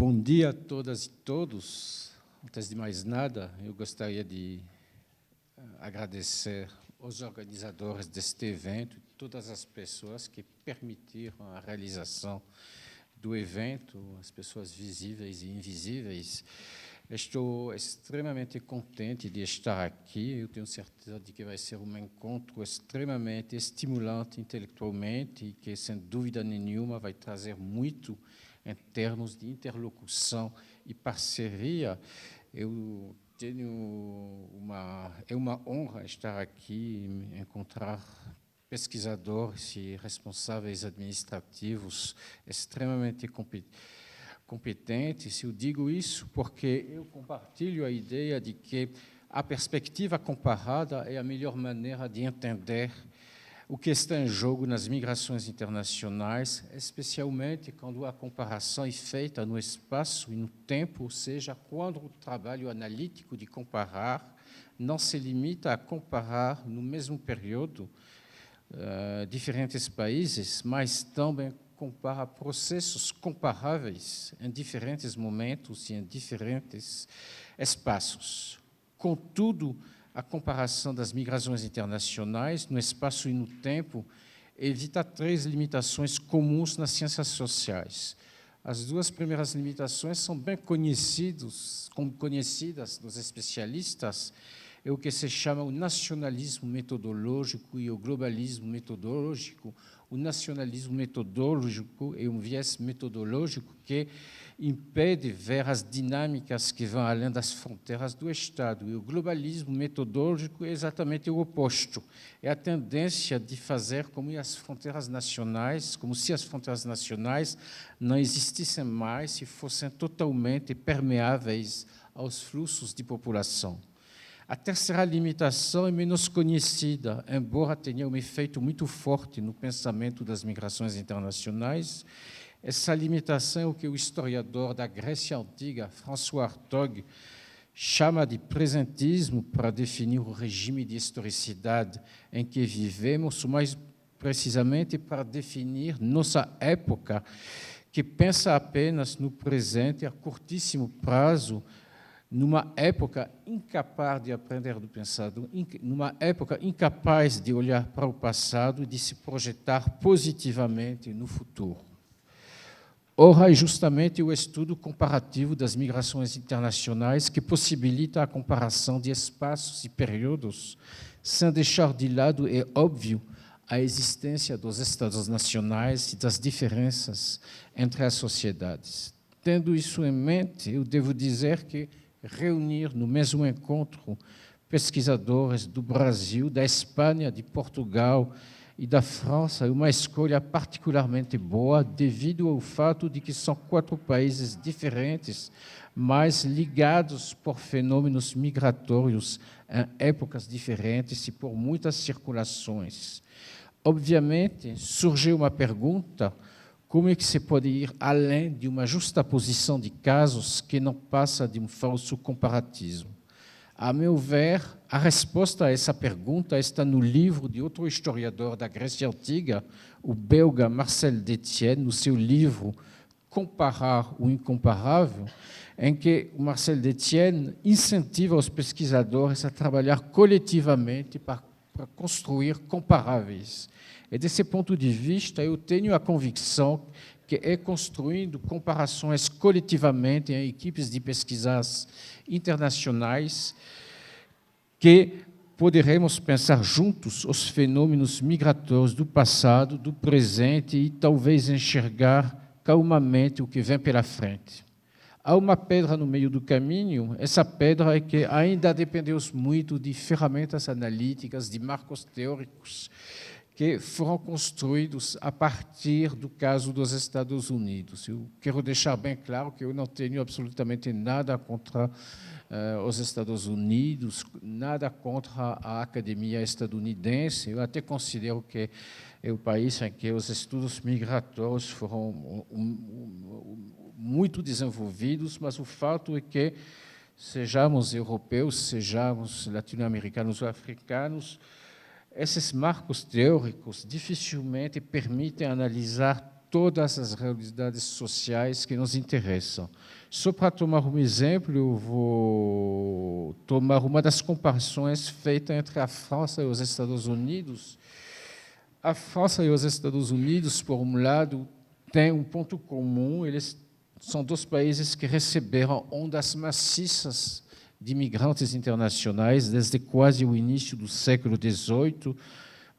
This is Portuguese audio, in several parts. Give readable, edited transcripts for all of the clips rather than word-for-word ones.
Bom dia a todas e todos. Antes de mais nada, eu gostaria de agradecer aos organizadores deste evento e todas as pessoas que permitiram a realização do evento, as pessoas visíveis e invisíveis. Estou extremamente contente de estar aqui. Eu tenho certeza de que vai ser um encontro extremamente estimulante intelectualmente e que, sem dúvida nenhuma, vai trazer muito em termos de interlocução e parceria. Eu tenho é uma honra estar aqui e encontrar pesquisadores e responsáveis administrativos extremamente competentes. Eu digo isso porque eu compartilho a ideia de que a perspectiva comparada é a melhor maneira de entender o que está em jogo nas migrações internacionais, especialmente quando a comparação é feita no espaço e no tempo, ou seja, quando o trabalho analítico de comparar não se limita a comparar no mesmo período diferentes países, mas também compara processos comparáveis em diferentes momentos e em diferentes espaços. Contudo, a comparação das migrações internacionais no espaço e no tempo evita três limitações comuns nas ciências sociais. As duas primeiras limitações são bem conhecidas dos especialistas, é o que se chama o nacionalismo metodológico e o globalismo metodológico. O nacionalismo metodológico é um viés metodológico que impede ver as dinâmicas que vão além das fronteiras do Estado. E o globalismo metodológico é exatamente o oposto. É a tendência de fazer como se as fronteiras nacionais não existissem mais e fossem totalmente permeáveis aos fluxos de população. A terceira limitação é menos conhecida, embora tenha um efeito muito forte no pensamento das migrações internacionais. Essa limitação é o que o historiador da Grécia Antiga, François Hartog, chama de presentismo para definir o regime de historicidade em que vivemos, ou mais precisamente para definir nossa época, que pensa apenas no presente a curtíssimo prazo, numa época incapaz de aprender do passado, numa época incapaz de olhar para o passado e de se projetar positivamente no futuro. Ora, é justamente o estudo comparativo das migrações internacionais que possibilita a comparação de espaços e períodos, sem deixar de lado, é óbvio, a existência dos Estados nacionais e das diferenças entre as sociedades. Tendo isso em mente, eu devo dizer que reunir no mesmo encontro pesquisadores do Brasil, da Espanha, de Portugal e da França é uma escolha particularmente boa devido ao fato de que são 4 países diferentes, mas ligados por fenômenos migratórios em épocas diferentes e por muitas circulações. Obviamente, surgiu uma pergunta: como é que se pode ir além de uma justaposição de casos que não passa de um falso comparatismo? A meu ver, a resposta a essa pergunta está no livro de outro historiador da Grécia Antiga, o belga Marcel Détienne, no seu livro Comparar o Incomparável, em que o Marcel Détienne incentiva os pesquisadores a trabalhar coletivamente para construir comparáveis. E, desse ponto de vista, eu tenho a convicção que é construindo comparações coletivamente em equipes de pesquisas internacionais que poderemos pensar juntos os fenômenos migratórios do passado, do presente e talvez enxergar calmamente o que vem pela frente. Há uma pedra no meio do caminho. Essa pedra é que ainda dependemos muito de ferramentas analíticas, de marcos teóricos, que foram construídos a partir do caso dos Estados Unidos. Eu quero deixar bem claro que eu não tenho absolutamente nada contra os Estados Unidos, nada contra a academia estadunidense. Eu até considero que é o país em que os estudos migratórios foram muito desenvolvidos, mas o fato é que, sejamos europeus, sejamos latino-americanos ou africanos, esses marcos teóricos dificilmente permitem analisar todas as realidades sociais que nos interessam. Só para tomar um exemplo, eu vou tomar uma das comparações feitas entre a França e os Estados Unidos. A França e os Estados Unidos, por um lado, têm um ponto comum: eles são dois países que receberam ondas maciças de imigrantes internacionais desde quase o início do século XVIII,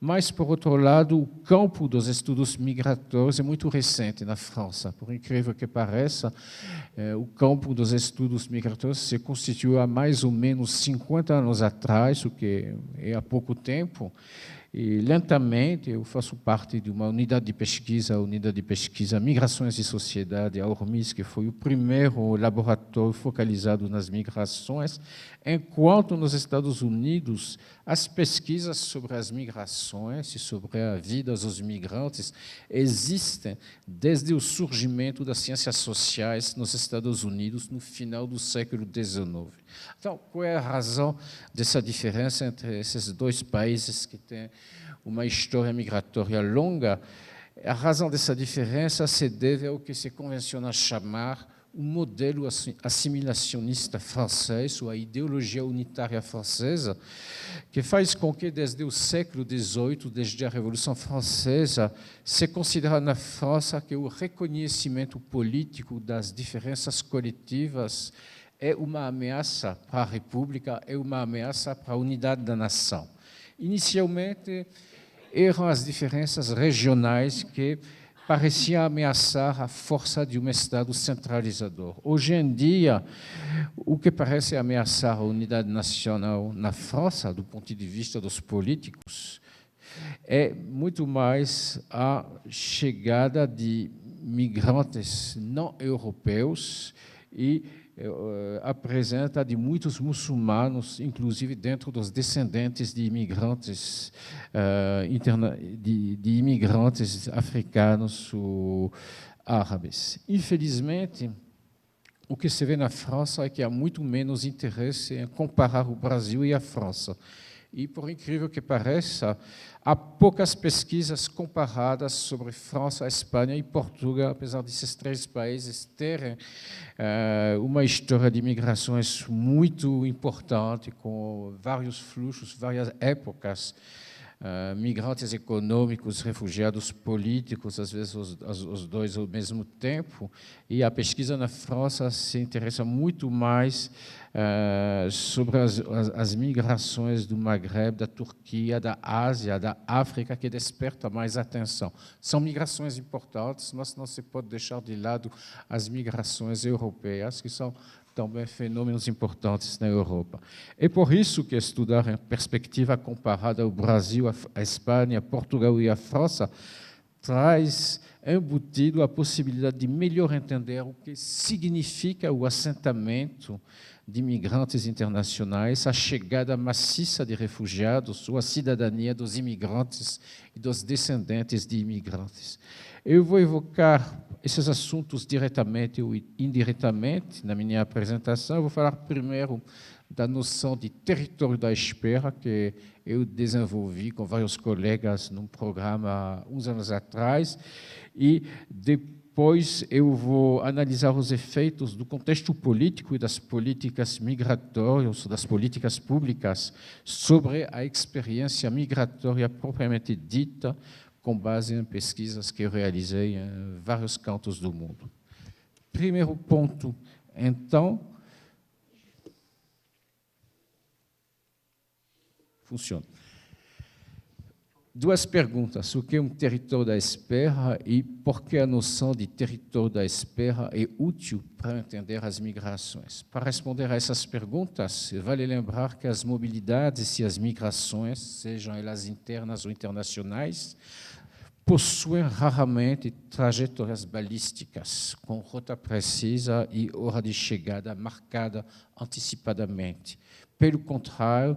mas, por outro lado, o campo dos estudos migratórios é muito recente na França. Por incrível que pareça, o campo dos estudos migratórios se constituiu há mais ou menos 50 anos atrás, o que é há pouco tempo. E, lentamente, eu faço parte de uma unidade de pesquisa, a Unidade de Pesquisa Migrações e Sociedade, a URMIS, que foi o primeiro laboratório focalizado nas migrações, enquanto nos Estados Unidos, as pesquisas sobre as migrações e sobre a vida dos migrantes existem desde o surgimento das ciências sociais nos Estados Unidos, no final do século XIX. Então, qual é a razão dessa diferença entre esses dois países que têm uma história migratória longa? A razão dessa diferença se deve ao que se convenciona chamar o modelo assimilacionista francês, ou a ideologia unitária francesa, que faz com que, desde o século XVIII, desde a Revolução Francesa, se considera na França que o reconhecimento político das diferenças coletivas é uma ameaça para a República, é uma ameaça para a unidade da nação. Inicialmente, eram as diferenças regionais que pareciam ameaçar a força de um Estado centralizador. Hoje em dia, o que parece ameaçar a unidade nacional na França, do ponto de vista dos políticos, é muito mais a chegada de migrantes não europeus e apresenta de muitos muçulmanos, inclusive dentro dos descendentes de imigrantes de imigrantes africanos ou árabes. Infelizmente, o que se vê na França é que há muito menos interesse em comparar o Brasil e a França. E, por incrível que pareça, há poucas pesquisas comparadas sobre França, Espanha e Portugal, apesar desses três países terem uma história de migrações muito importante, com vários fluxos, várias épocas, migrantes econômicos, refugiados políticos, às vezes os dois ao mesmo tempo. E a pesquisa na França se interessa muito mais sobre as migrações do Maghreb, da Turquia, da Ásia, da África, que desperta mais atenção. São migrações importantes, mas não se pode deixar de lado as migrações europeias, que são também fenômenos importantes na Europa. É por isso que estudar em perspectiva comparada ao Brasil, a Espanha, Portugal e a França traz embutido a possibilidade de melhor entender o que significa o assentamento de imigrantes internacionais, a chegada maciça de refugiados ou a cidadania dos imigrantes e dos descendentes de imigrantes. Eu vou evocar esses assuntos diretamente ou indiretamente na minha apresentação. Eu vou falar primeiro da noção de território da espera, que eu desenvolvi com vários colegas num programa há uns anos atrás, e depois eu vou analisar os efeitos do contexto político e das políticas migratórias, das políticas públicas, sobre a experiência migratória propriamente dita, com base em pesquisas que eu realizei em vários cantos do mundo. Primeiro ponto, então, funciona. Duas perguntas: o que é um território da espera e por que a noção de território da espera é útil para entender as migrações? Para responder a essas perguntas, vale lembrar que as mobilidades e as migrações, sejam elas internas ou internacionais, possuem raramente trajetórias balísticas, com rota precisa e hora de chegada marcada antecipadamente. Pelo contrário,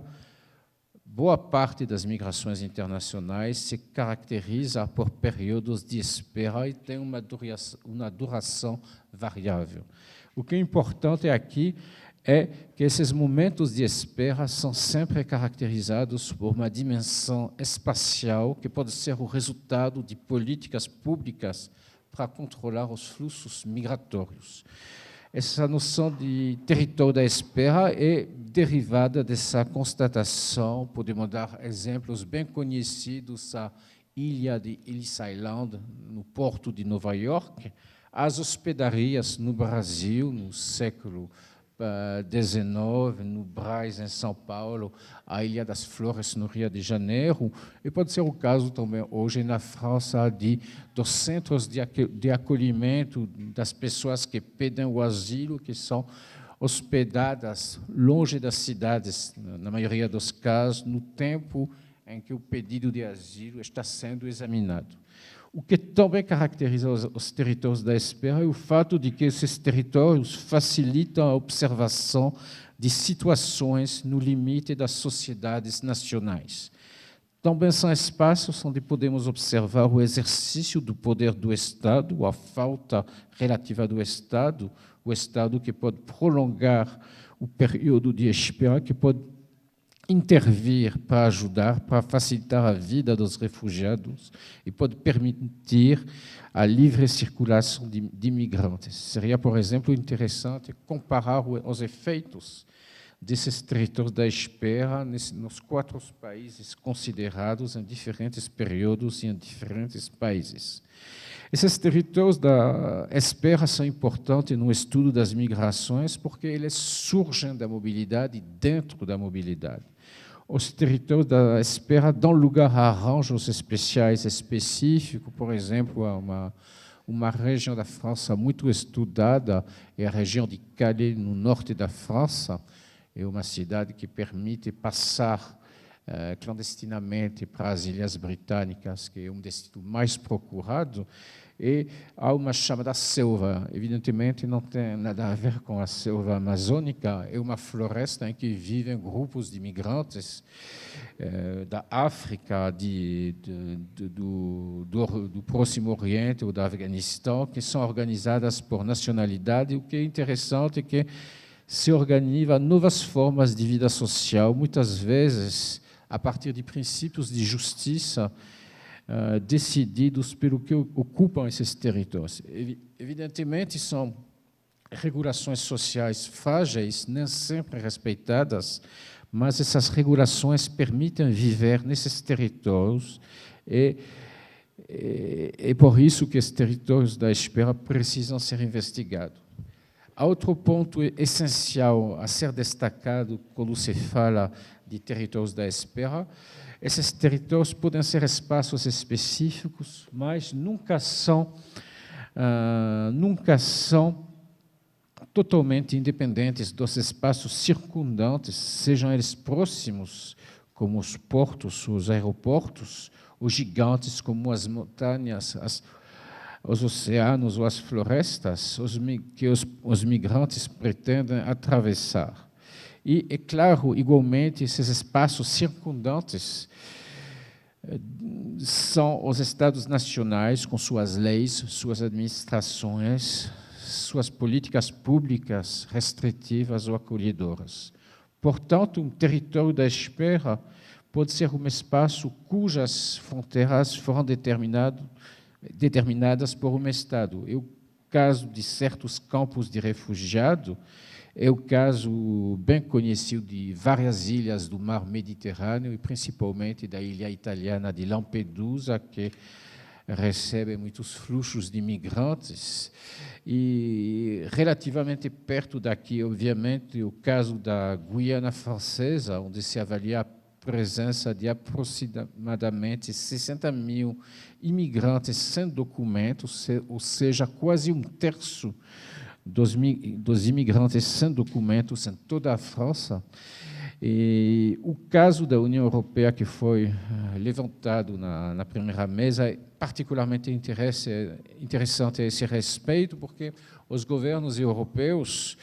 boa parte das migrações internacionais se caracteriza por períodos de espera e tem uma duração variável. O que é importante aqui é que esses momentos de espera são sempre caracterizados por uma dimensão espacial que pode ser o resultado de políticas públicas para controlar os fluxos migratórios. Essa noção de território da espera é derivada dessa constatação. Podemos dar exemplos bem conhecidos: a ilha de Ellis Island, no porto de Nova York, as hospedarias no Brasil, no século XIX, no Brás, em São Paulo, a Ilha das Flores, no Rio de Janeiro, e pode ser o caso também hoje na França dos centros de acolhimento das pessoas que pedem o asilo, que são hospedadas longe das cidades, na maioria dos casos, no tempo em que o pedido de asilo está sendo examinado. O que também caracteriza os territórios da espera é o fato de que esses territórios facilitam a observação de situações no limite das sociedades nacionais. Também são espaços onde podemos observar o exercício do poder do Estado, a falta relativa do Estado, o Estado que pode prolongar o período de espera, que pode intervir para ajudar, para facilitar a vida dos refugiados e pode permitir a livre circulação de imigrantes. Seria, por exemplo, interessante comparar os efeitos desses territórios da espera nos 4 países considerados em diferentes períodos e em diferentes países. Esses territórios da espera são importantes no estudo das migrações porque eles surgem da mobilidade dentro da mobilidade. Os territórios da espera dão lugar a arranjos especiais específicos, por exemplo, uma região da França muito estudada é a região de Calais, no norte da França. É uma cidade que permite passar clandestinamente para as Ilhas Britânicas, que é um destino mais procurado, e há uma chamada selva. Evidentemente, não tem nada a ver com a selva amazônica, é uma floresta em que vivem grupos de imigrantes da África, do Próximo Oriente ou do Afeganistão, que são organizadas por nacionalidade. O que é interessante é que se organizam novas formas de vida social, muitas vezes a partir de princípios de justiça decididos pelo que ocupam esses territórios. Evidentemente, são regulações sociais frágeis, nem sempre respeitadas, mas essas regulações permitem viver nesses territórios e por isso que esses territórios da espera precisam ser investigados. Há outro ponto essencial a ser destacado quando se fala de territórios da espera. Esses territórios podem ser espaços específicos, mas nunca são totalmente independentes dos espaços circundantes, sejam eles próximos, como os portos, os aeroportos, os gigantes, como as montanhas, os oceanos ou as florestas, que os migrantes pretendem atravessar. E, é claro, igualmente, esses espaços circundantes são os Estados nacionais, com suas leis, suas administrações, suas políticas públicas restritivas ou acolhedoras. Portanto, um território da espera pode ser um espaço cujas fronteiras foram determinadas por um Estado. É o caso de certos campos de refugiados, é o caso bem conhecido de várias ilhas do mar Mediterrâneo e principalmente da ilha italiana de Lampedusa, que recebe muitos fluxos de imigrantes. E relativamente perto daqui, obviamente, o caso da Guiana Francesa, onde se avalia a presença de aproximadamente 60 mil imigrantes sem documentos, ou seja, quase um terço dos imigrantes sem documentos em toda a França. E o caso da União Europeia, que foi levantado na primeira mesa, é particularmente interessante a esse respeito, porque os governos europeus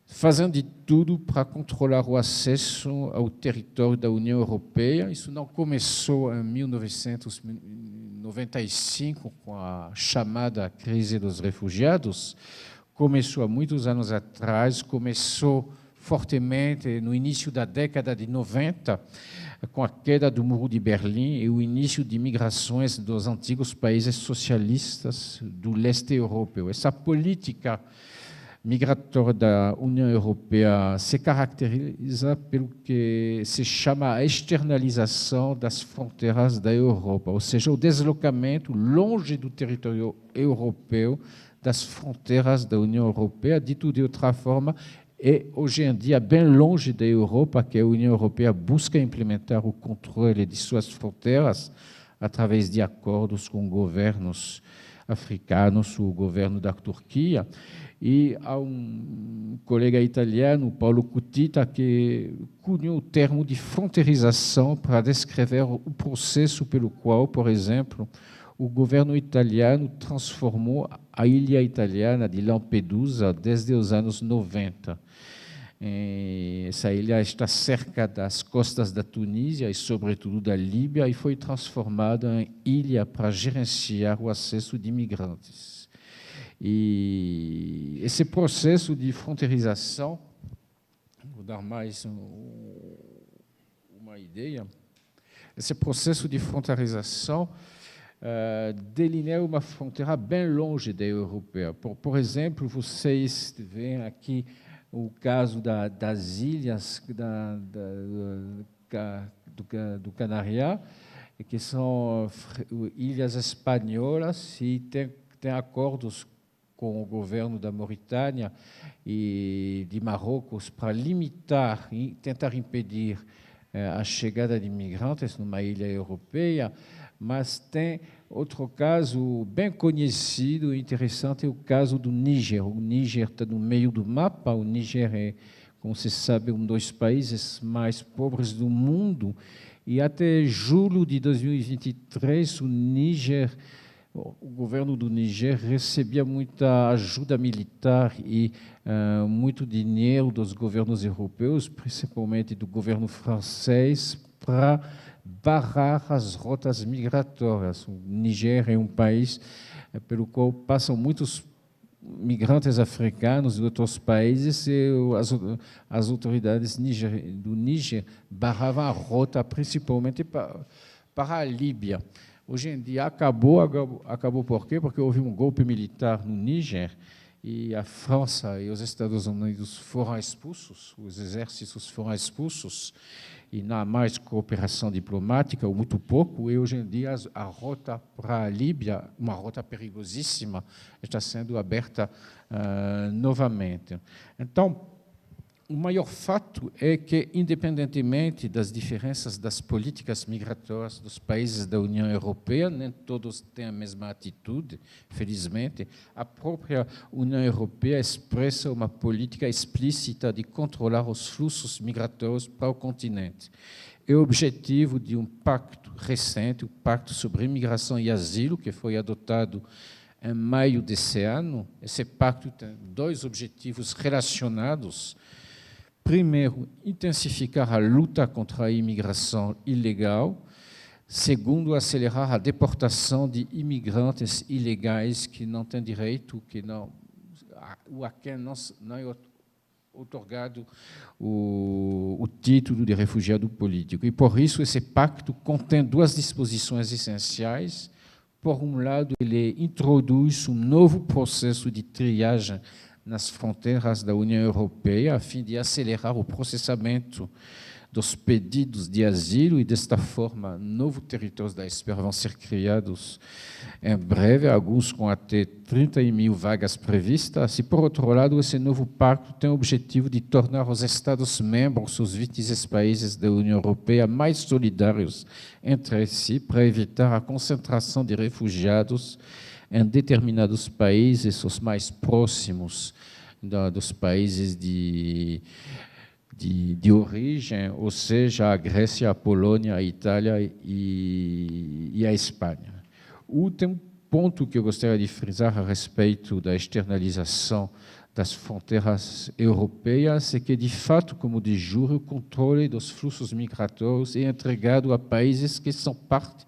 fazem de tudo para controlar o acesso ao território da União Europeia. Isso não começou em 1995, com a chamada crise dos refugiados, começou há muitos anos atrás, começou fortemente no início da década de 90, com a queda do Muro de Berlim e o início de migrações dos antigos países socialistas do leste europeu. Essa política migratória da União Europeia se caracteriza pelo que se chama a externalização das fronteiras da Europa, ou seja, o deslocamento longe do território europeu das fronteiras da União Europeia, dito de outra forma, é hoje em dia bem longe da Europa, que a União Europeia busca implementar o controle de suas fronteiras através de acordos com governos africanos, o governo da Turquia. E há um colega italiano, Paulo Cutita, que cunhou o termo de fronteirização para descrever o processo pelo qual, por exemplo, o governo italiano transformou a ilha italiana de Lampedusa desde os anos 90. Essa ilha está cerca das costas da Tunísia e, sobretudo, da Líbia, e foi transformada em ilha para gerenciar o acesso de imigrantes. E esse processo de fronteirização, vou dar mais uma ideia, esse processo de fronteirização delinea uma fronteira bem longe da europeia. Por exemplo, vocês veem aqui o caso das ilhas do Canária, que são ilhas espanholas, e tem acordos com o governo da Mauritânia e de Marrocos para limitar e tentar impedir a chegada de imigrantes numa ilha europeia. Mas tem outro caso bem conhecido e interessante, é o caso do Níger. O Níger está no meio do mapa. O Níger é, como se sabe, um dos países mais pobres do mundo. E até julho de 2023, o governo do Níger recebia muita ajuda militar e muito dinheiro dos governos europeus, principalmente do governo francês, para barrar as rotas migratórias. O Níger é um país pelo qual passam muitos migrantes africanos de outros países, e as autoridades do Níger barravam a rota principalmente para a Líbia. Hoje em dia acabou por quê? Porque houve um golpe militar no Níger e a França e os Estados Unidos foram expulsos, os exércitos foram expulsos, e não há mais cooperação diplomática, ou muito pouco, e hoje em dia a rota para a Líbia, uma rota perigosíssima, está sendo aberta novamente. Então, o maior fato é que, independentemente das diferenças das políticas migratórias dos países da União Europeia, nem todos têm a mesma atitude, felizmente, a própria União Europeia expressa uma política explícita de controlar os fluxos migratórios para o continente. É o objetivo de um pacto recente, o Pacto sobre Imigração e Asilo, que foi adotado em maio desse ano. Esse pacto tem dois objetivos relacionados. Primeiro, intensificar a luta contra a imigração ilegal. Segundo, acelerar a deportação de imigrantes ilegais que não têm direito, ou a quem não é outorgado o título de refugiado político. E, por isso, esse pacto contém duas disposições essenciais. Por um lado, ele introduz um novo processo de triagem nas fronteiras da União Europeia, a fim de acelerar o processamento dos pedidos de asilo, e, desta forma, novos territórios da espera vão ser criados em breve, alguns com até 30 mil vagas previstas. E, por outro lado, esse novo pacto tem o objetivo de tornar os Estados-membros, os 26 países da União Europeia, mais solidários entre si, para evitar a concentração de refugiados em determinados países, os mais próximos dos países de origem, ou seja, a Grécia, a Polônia, a Itália e a Espanha. O último ponto que eu gostaria de frisar a respeito da externalização das fronteiras europeias é que, de fato, como de jure, o controle dos fluxos migratórios é entregado a países que são parte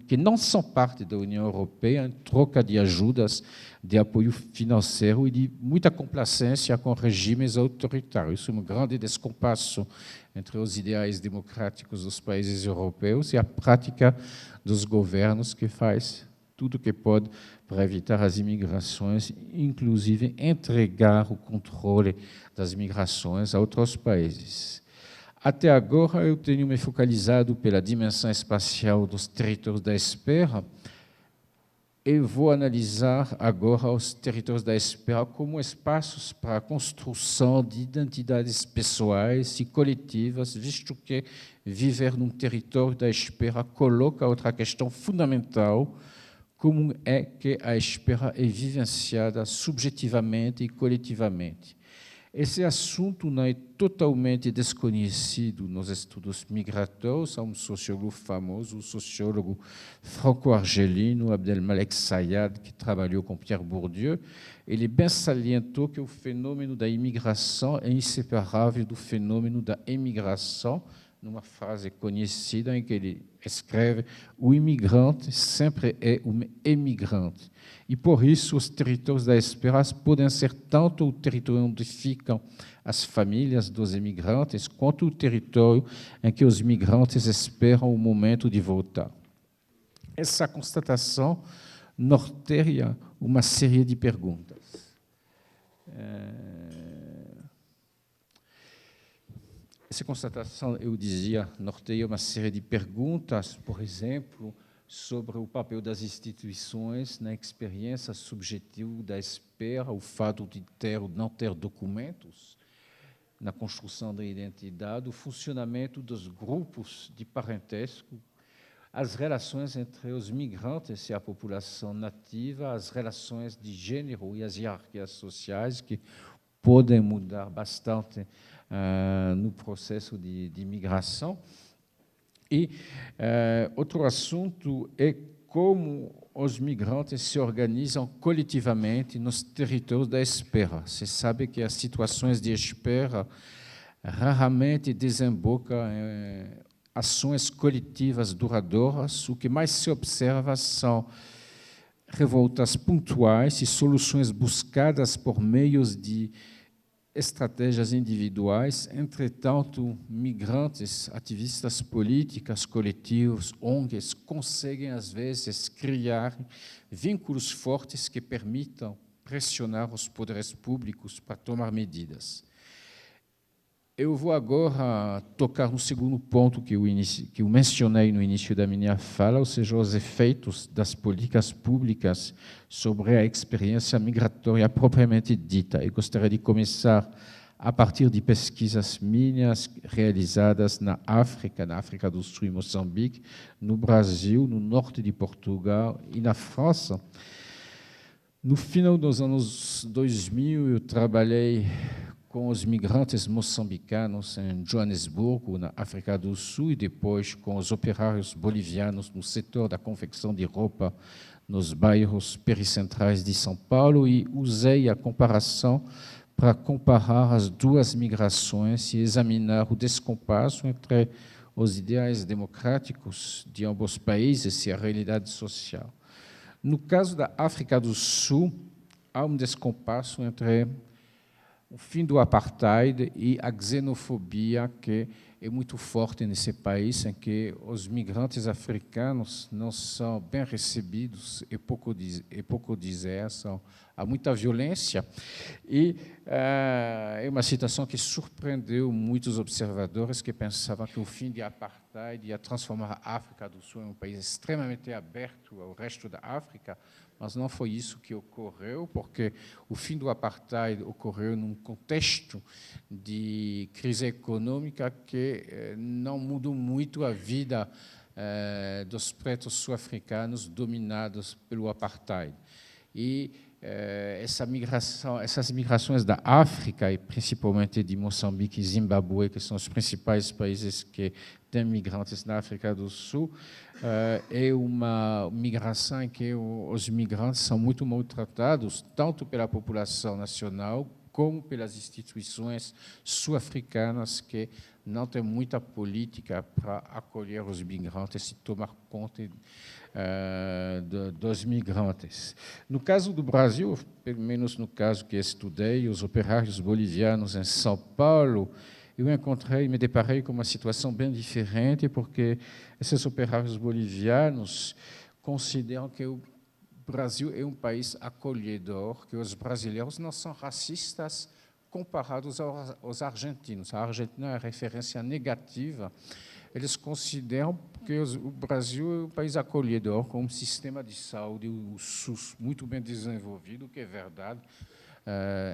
que não são parte da União Europeia, em troca de ajudas, de apoio financeiro e de muita complacência com regimes autoritários. Isso é um grande descompasso entre os ideais democráticos dos países europeus e a prática dos governos, que faz tudo o que pode para evitar as imigrações, inclusive entregar o controle das migrações a outros países. Até agora, eu tenho me focalizado pela dimensão espacial dos territórios da Espera e vou analisar agora os territórios da Espera como espaços para a construção de identidades pessoais e coletivas, visto que viver num território da Espera coloca outra questão fundamental, como é que a Espera é vivenciada subjetivamente e coletivamente. Esse assunto não é totalmente desconhecido nos estudos migratórios. Há um sociólogo famoso, o sociólogo franco-argelino Abdelmalek Sayad, que trabalhou com Pierre Bourdieu. Ele bem salientou que o fenômeno da imigração é inseparável do fenômeno da emigração, numa frase conhecida em que ele escreve: o imigrante sempre é um emigrante. E, por isso, os territórios da Espera podem ser tanto o território onde ficam as famílias dos imigrantes, quanto o território em que os imigrantes esperam o momento de voltar. Essa constatação norteia uma série de perguntas. Essa constatação, eu dizia, norteia uma série de perguntas, por exemplo, sobre o papel das instituições na experiência subjetiva da Espera, o fato de ter ou não ter documentos na construção da identidade, o funcionamento dos grupos de parentesco, as relações entre os migrantes e a população nativa, as relações de gênero e as hierarquias sociais, que podem mudar bastante no processo de migração. E outro assunto é como os migrantes se organizam coletivamente nos territórios da Espera. Você sabe que as situações de Espera raramente desembocam em ações coletivas duradouras. O que mais se observa são revoltas pontuais e soluções buscadas por meios de estratégias individuais. Entretanto, migrantes, ativistas políticas, coletivos, ONGs, conseguem, às vezes, criar vínculos fortes que permitam pressionar os poderes públicos para tomar medidas. Eu vou agora tocar no segundo ponto que eu mencionei no início da minha fala, ou seja, os efeitos das políticas públicas sobre a experiência migratória propriamente dita. Eu gostaria de começar a partir de pesquisas minhas realizadas na África do Sul e Moçambique, no Brasil, no norte de Portugal e na França. No final dos anos 2000, eu trabalhei com os migrantes moçambicanos em Joanesburgo, na África do Sul, e depois com os operários bolivianos no setor da confecção de roupa nos bairros pericentrais de São Paulo, e usei a comparação para comparar as duas migrações e examinar o descompasso entre os ideais democráticos de ambos países e a realidade social. No caso da África do Sul, há um descompasso entre o fim do apartheid e a xenofobia, que é muito forte nesse país, em que os migrantes africanos não são bem recebidos e pouco dizer, há muita violência. E é uma situação que surpreendeu muitos observadores que pensavam que o fim do apartheid ia transformar a África do Sul em um país extremamente aberto ao resto da África, mas não foi isso que ocorreu, porque o fim do apartheid ocorreu num contexto de crise econômica que não mudou muito a vida dos pretos sul-africanos dominados pelo apartheid. E essas migrações da África, e principalmente de Moçambique e Zimbábue, que são os principais países que têm migrantes na África do Sul, é uma migração em que os migrantes são muito maltratados, tanto pela população nacional como pelas instituições sul-africanas que não têm muita política para acolher os migrantes e tomar conta dos migrantes. No caso do Brasil, pelo menos no caso que estudei, os operários bolivianos em São Paulo, eu me deparei com uma situação bem diferente, porque esses operários bolivianos consideram que o Brasil é um país acolhedor, que os brasileiros não são racistas comparados aos argentinos. A Argentina é referência negativa. Eles consideram que o Brasil é um país acolhedor, com um sistema de saúde, o SUS, muito bem desenvolvido, que é verdade,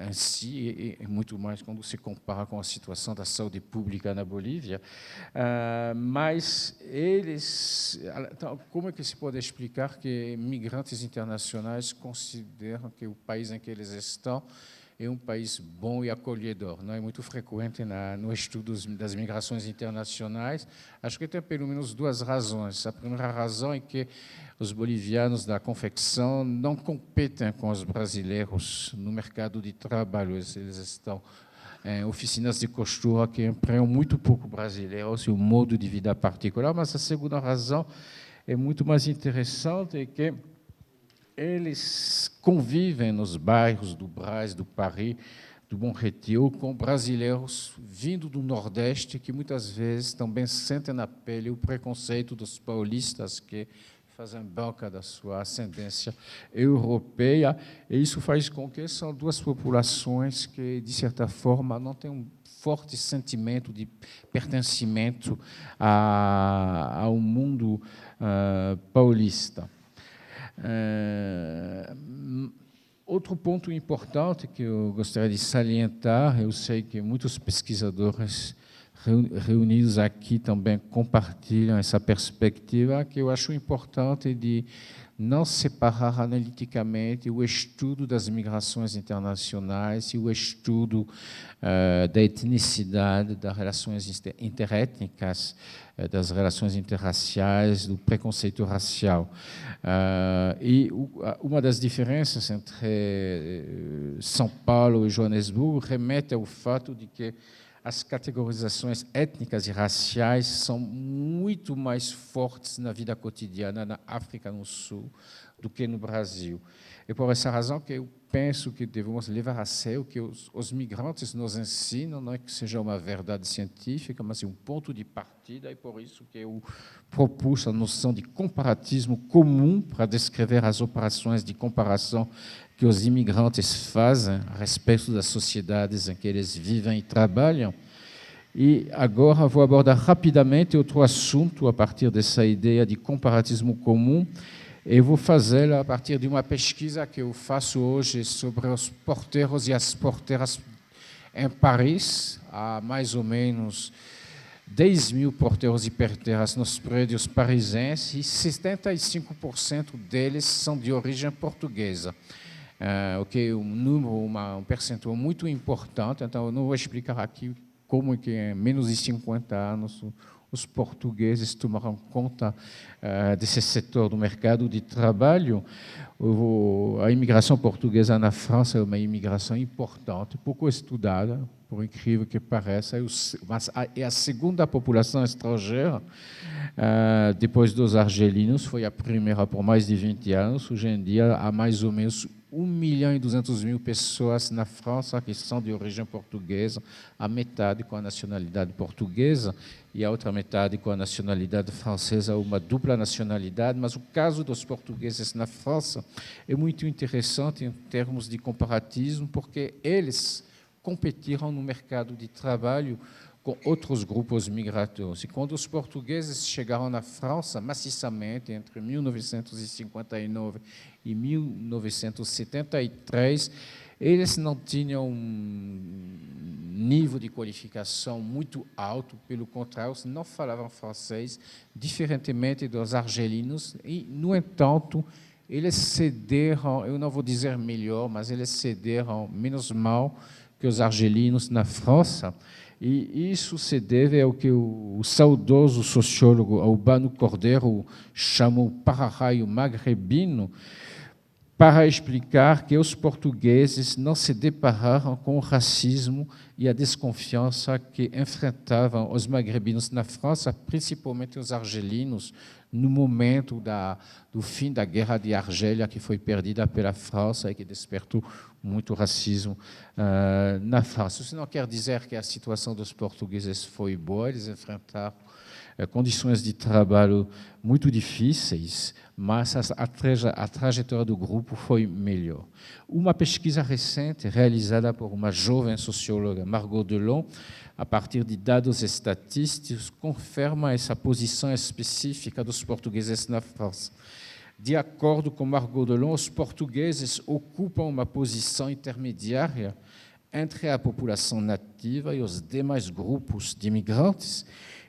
em si, e muito mais quando se compara com a situação da saúde pública na Bolívia. Mas eles... Então, como é que se pode explicar que migrantes internacionais consideram que o país em que eles estão é um país bom e acolhedor? Não é muito frequente no estudo das migrações internacionais. Acho que tem pelo menos duas razões. A primeira razão é que os bolivianos da confecção não competem com os brasileiros no mercado de trabalho. Eles estão em oficinas de costura que empregam muito pouco brasileiros e um modo de vida particular. Mas a segunda razão é muito mais interessante, é que eles convivem nos bairros do Brás, do Paris, do Bom Retiro, com brasileiros vindo do Nordeste, que muitas vezes também sentem na pele o preconceito dos paulistas que fazem banca da sua ascendência europeia, e isso faz com que são duas populações que, de certa forma, não têm um forte sentimento de pertencimento ao mundo paulista. Outro ponto importante que eu gostaria de salientar, eu sei que muitos pesquisadores reunidos aqui também compartilham essa perspectiva, que eu acho importante de não separar analiticamente o estudo das migrações internacionais e o estudo da etnicidade, das relações interétnicas, das relações interraciais, do preconceito racial. E uma das diferenças entre São Paulo e Joanesburgo remete ao fato de que as categorizações étnicas e raciais são muito mais fortes na vida cotidiana na África do Sul do que no Brasil. E por essa razão que eu penso que devemos levar a sério que os migrantes nos ensinam, não é que seja uma verdade científica, mas é um ponto de partida, e por isso que eu propus a noção de comparatismo comum para descrever as operações de comparação que os imigrantes fazem a respeito das sociedades em que eles vivem e trabalham. E agora vou abordar rapidamente outro assunto a partir dessa ideia de comparatismo comum. Eu vou fazê-lo a partir de uma pesquisa que eu faço hoje sobre os porteiros e as porteiras em Paris. Há mais ou menos 10 mil porteiros e porteiras nos prédios parisienses e 75% deles são de origem portuguesa. Um percentual muito importante, então eu não vou explicar aqui como que em menos de 50 anos os portugueses tomaram conta desse setor do mercado de trabalho. A imigração portuguesa na França é uma imigração importante, pouco estudada, por incrível que pareça, mas é a segunda população estrangeira, depois dos argelinos, foi a primeira por mais de 20 anos. Hoje em dia, há mais ou menos 1.200.000 pessoas na França que são de origem portuguesa, a metade com a nacionalidade portuguesa e a outra metade com a nacionalidade francesa, uma dupla nacionalidade. Mas o caso dos portugueses na França é muito interessante em termos de comparatismo, porque eles competiram no mercado de trabalho com outros grupos migratórios. E quando os portugueses chegaram na França maciçamente entre 1959 e 1973, eles não tinham um nível de qualificação muito alto, pelo contrário, não falavam francês, diferentemente dos argelinos, e, no entanto, eles cederam, eu não vou dizer melhor, mas eles cederam menos mal que os argelinos na França. E isso se deve ao que o saudoso sociólogo Albano Cordeiro chamou para-raio magrebino. para explicar que os portugueses não se depararam com o racismo e a desconfiança que enfrentavam os magrebinos na França, principalmente os argelinos, no momento do fim da Guerra de Argélia, que foi perdida pela França e que despertou muito racismo na França. Isso não quer dizer que a situação dos portugueses foi boa, eles enfrentaram condições de trabalho muito difíceis, mas a trajetória do grupo foi melhor. Uma pesquisa recente, realizada por uma jovem socióloga, Margot Delon, a partir de dados estatísticos, confirma essa posição específica dos portugueses na França. De acordo com Margot Delon, os portugueses ocupam uma posição intermediária entre a população nativa e os demais grupos de imigrantes.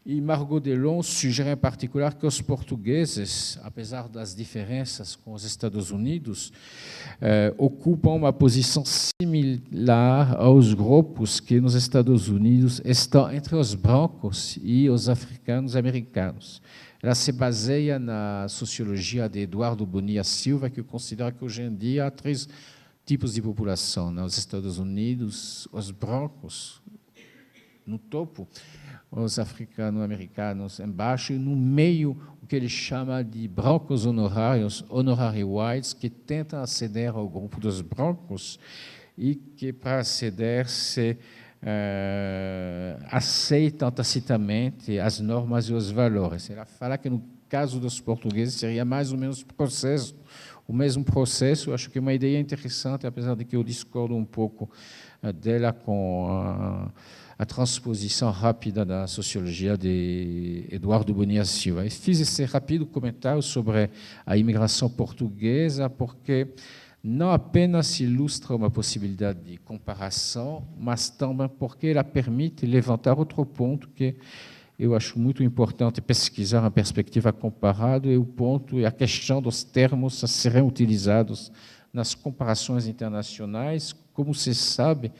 E Margot Delon sugere em particular que os portugueses, apesar das diferenças com os Estados Unidos, ocupam uma posição similar aos grupos que nos Estados Unidos estão entre os brancos e os africanos americanos. Ela se baseia na sociologia de Eduardo Bonilla Silva, que considera que hoje em dia há 3 tipos de população. Nos Estados Unidos, os brancos no topo, os africano-americanos embaixo, e no meio, o que ele chama de brancos honorários, honorary whites, que tentam aceder ao grupo dos brancos e que, para aceder, aceitam tacitamente as normas e os valores. Ela fala que, no caso dos portugueses, seria mais ou menos o mesmo processo. Eu acho que é uma ideia interessante, apesar de que eu discordo um pouco dela com a transposição rápida da sociologia de Eduardo Bonilla Silva. Eu fiz esse rápido comentário sobre a imigração portuguesa porque não apenas ilustra uma possibilidade de comparação, mas também porque ela permite levantar outro ponto que eu acho muito importante pesquisar na perspectiva comparada, e o ponto é a questão dos termos a serem utilizados nas comparações internacionais. Como se sabe,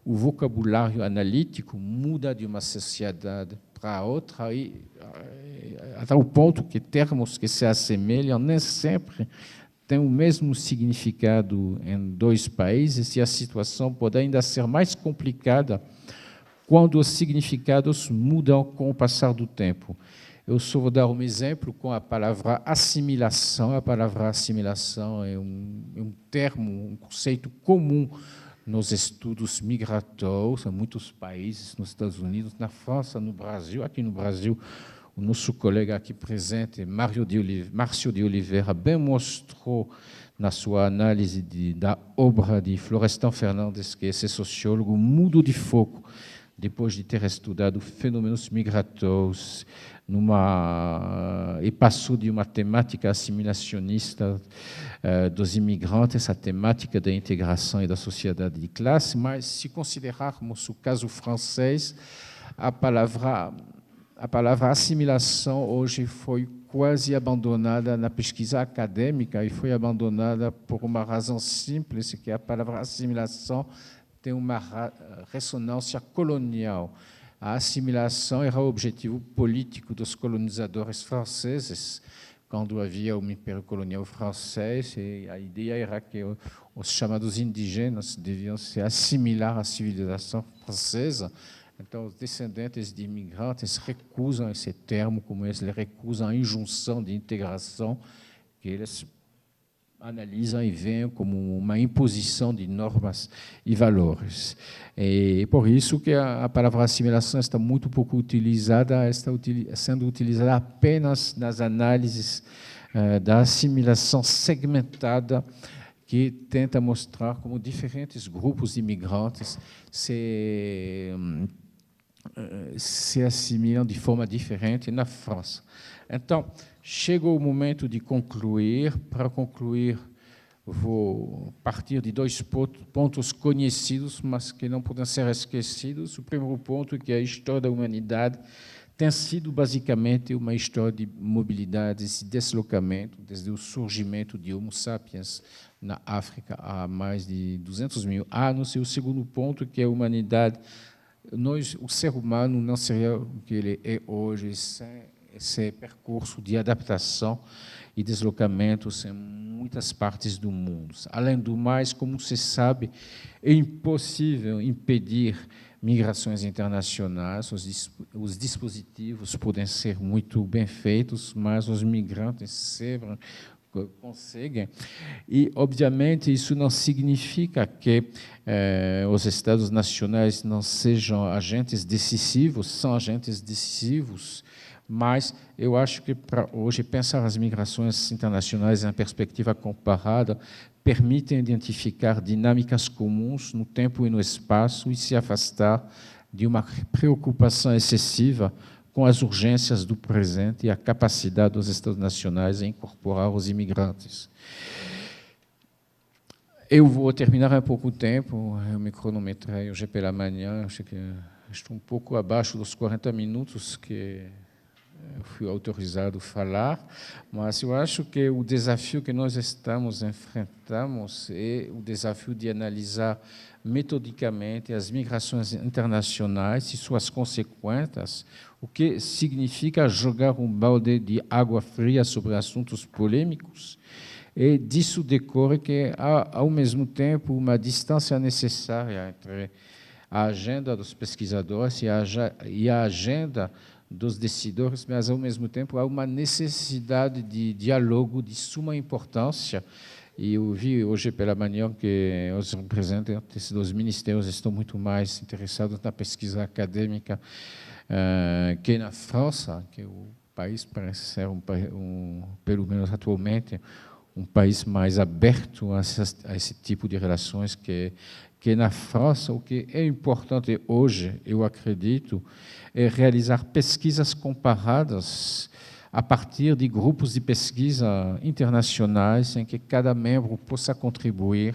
o vocabulário analítico muda de uma sociedade para outra, e até o ponto que termos que se assemelham nem sempre têm o mesmo significado em 2 países, e a situação pode ainda ser mais complicada quando os significados mudam com o passar do tempo. Eu só vou dar um exemplo com a palavra assimilação. A palavra assimilação é um termo, um conceito comum nos estudos migratórios, em muitos países, nos Estados Unidos, na França, no Brasil. Aqui no Brasil, o nosso colega aqui presente, Márcio de Oliveira, bem mostrou na sua análise da obra de Florestan Fernandes, que é esse sociólogo, mudo de foco, depois de ter estudado fenômenos migratórios, e passou de uma temática assimilacionista dos imigrantes à temática da integração e da sociedade de classe. Mas, se considerarmos o caso francês, a palavra assimilação hoje foi quase abandonada na pesquisa acadêmica, e foi abandonada por uma razão simples, que a palavra assimilação tem uma ressonância colonial. A assimilação era o objetivo político dos colonizadores franceses, quando havia o Império Colonial francês, e a ideia era que os chamados indígenas deviam se assimilar à civilização francesa. Então, os descendentes de imigrantes recusam esse termo, como eles recusam a injunção de integração, que eles analisam e veem como uma imposição de normas e valores. E por isso que a palavra assimilação está muito pouco utilizada, está sendo utilizada apenas nas análises da assimilação segmentada, que tenta mostrar como diferentes grupos de imigrantes se assimilam de forma diferente na França. Então, chegou o momento de concluir. Para concluir, vou partir de 2 pontos conhecidos, mas que não podem ser esquecidos. O primeiro ponto é que a história da humanidade tem sido basicamente uma história de mobilidades e deslocamento, desde o surgimento de Homo sapiens na África há mais de 200.000 anos. E o segundo ponto é que a humanidade, o ser humano não seria o que ele é hoje sem esse percurso de adaptação e deslocamentos em muitas partes do mundo. Além do mais, como se sabe, é impossível impedir migrações internacionais, os dispositivos podem ser muito bem feitos, mas os migrantes sempre conseguem. E, obviamente, isso não significa que os Estados nacionais não sejam agentes decisivos, são agentes decisivos, mas eu acho que, para hoje, pensar as migrações internacionais em perspectiva comparada permitem identificar dinâmicas comuns no tempo e no espaço e se afastar de uma preocupação excessiva com as urgências do presente e a capacidade dos Estados nacionais em incorporar os imigrantes. Eu vou terminar em pouco tempo, eu me cronometrei hoje pela manhã, acho que estou um pouco abaixo dos 40 minutos que eu fui autorizado a falar, mas eu acho que o desafio que nós enfrentamos é o desafio de analisar metodicamente as migrações internacionais e suas consequências, o que significa jogar um balde de água fria sobre assuntos polêmicos, e disso decorre que há, ao mesmo tempo, uma distância necessária entre a agenda dos pesquisadores e a agenda dos decisores, mas, ao mesmo tempo, há uma necessidade de diálogo de suma importância. E eu vi hoje pela manhã que os representantes dos ministérios estão muito mais interessados na pesquisa acadêmica que na França, que o país parece ser, pelo menos atualmente, um país mais aberto a esse tipo de relações que na França. O que é importante hoje, eu acredito, é realizar pesquisas comparadas a partir de grupos de pesquisa internacionais em que cada membro possa contribuir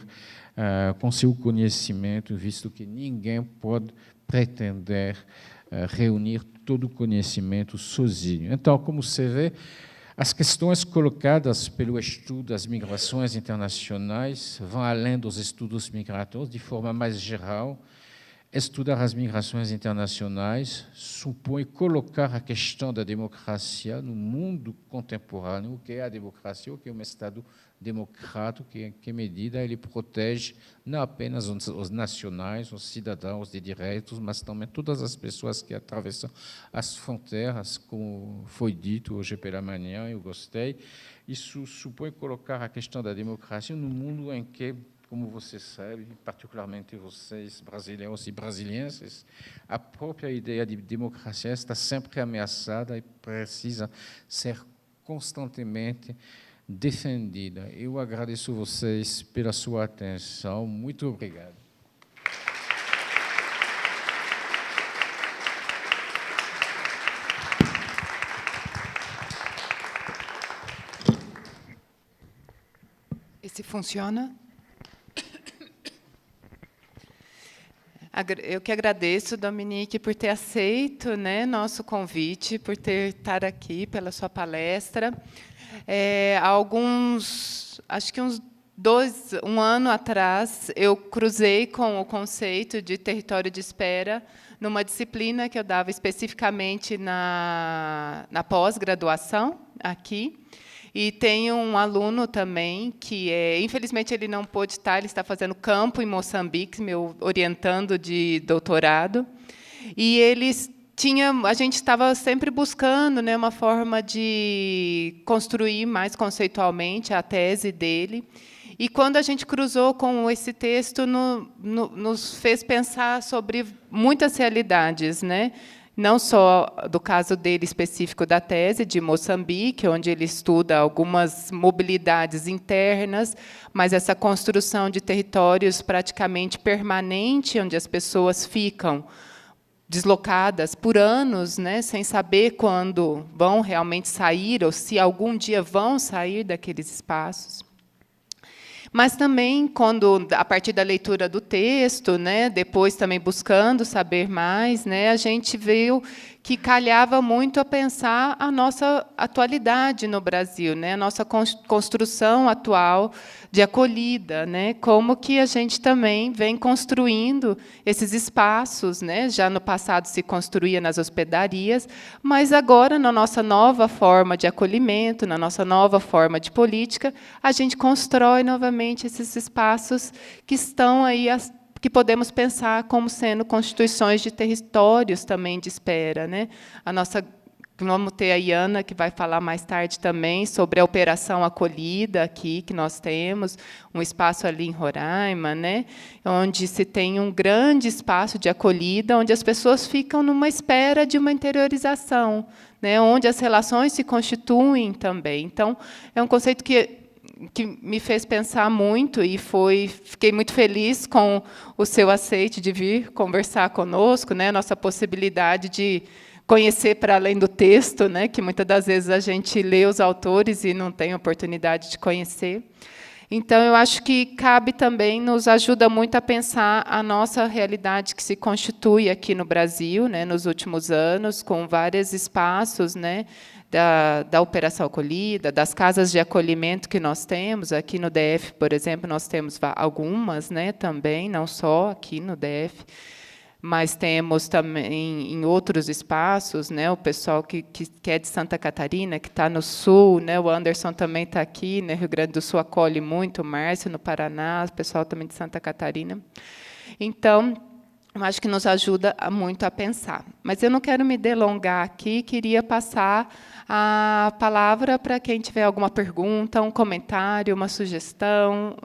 com seu conhecimento, visto que ninguém pode pretender reunir todo o conhecimento sozinho. Então, como você vê, as questões colocadas pelo estudo das migrações internacionais vão além dos estudos migratórios, de forma mais geral. Estudar as migrações internacionais supõe colocar a questão da democracia no mundo contemporâneo, o que é a democracia, o que é um Estado democrático, que medida ele protege não apenas os nacionais, os cidadãos de direitos, mas também todas as pessoas que atravessam as fronteiras, como foi dito hoje pela manhã, eu gostei. Isso supõe colocar a questão da democracia no mundo em que, como você sabe, particularmente vocês, brasileiros e brasilienses, a própria ideia de democracia está sempre ameaçada e precisa ser constantemente defendida. Eu agradeço vocês pela sua atenção. Muito obrigado. Esse funciona? Eu que agradeço, Dominique, por ter aceito, né, nosso convite, por estar aqui pela sua palestra. Acho que um ano atrás, eu cruzei com o conceito de território de espera numa disciplina que eu dava especificamente na pós-graduação aqui. E tem um aluno também que, infelizmente, ele não pôde estar, ele está fazendo campo em Moçambique, meu orientando de doutorado. E a gente estava sempre buscando, né, uma forma de construir mais conceitualmente a tese dele. E, quando a gente cruzou com esse texto, nos fez pensar sobre muitas realidades, né? Não só do caso dele específico da tese, de Moçambique, onde ele estuda algumas mobilidades internas, mas essa construção de territórios praticamente permanente, onde as pessoas ficam deslocadas por anos, né, sem saber quando vão realmente sair, ou se algum dia vão sair daqueles espaços. Mas também, a partir da leitura do texto, né, depois também buscando saber mais, né, a gente viu que calhava muito a pensar a nossa atualidade no Brasil, né? A nossa construção atual de acolhida, né? Como que a gente também vem construindo esses espaços, né? Já no passado se construía nas hospedarias, mas agora, na nossa nova forma de acolhimento, na nossa nova forma de política, a gente constrói novamente esses espaços que estão aí, que podemos pensar como sendo constituições de territórios também de espera, né? Vamos ter a Iana, que vai falar mais tarde também sobre a operação acolhida aqui, que nós temos, um espaço ali em Roraima, né? Onde se tem um grande espaço de acolhida, onde as pessoas ficam numa espera de uma interiorização, né? Onde as relações se constituem também. Então, é um conceito que me fez pensar muito e fiquei muito feliz com o seu aceite de vir conversar conosco, né? Nossa possibilidade de conhecer para além do texto, né? Que muitas das vezes a gente lê os autores e não tem oportunidade de conhecer. Então, eu acho que cabe também, nos ajuda muito a pensar a nossa realidade que se constitui aqui no Brasil, né? Nos últimos anos, com vários espaços, né? Da operação acolhida, das casas de acolhimento que nós temos. Aqui no DF, por exemplo, nós temos algumas, né, também, não só aqui no DF, mas temos também em outros espaços, né, o pessoal que é de Santa Catarina, que está no Sul, né, o Anderson também está aqui, né, Rio Grande do Sul acolhe muito, o Márcio no Paraná, o pessoal também de Santa Catarina. Então, eu acho que nos ajuda muito a pensar. Mas eu não quero me delongar aqui, queria passar a palavra para quem tiver alguma pergunta, um comentário, uma sugestão.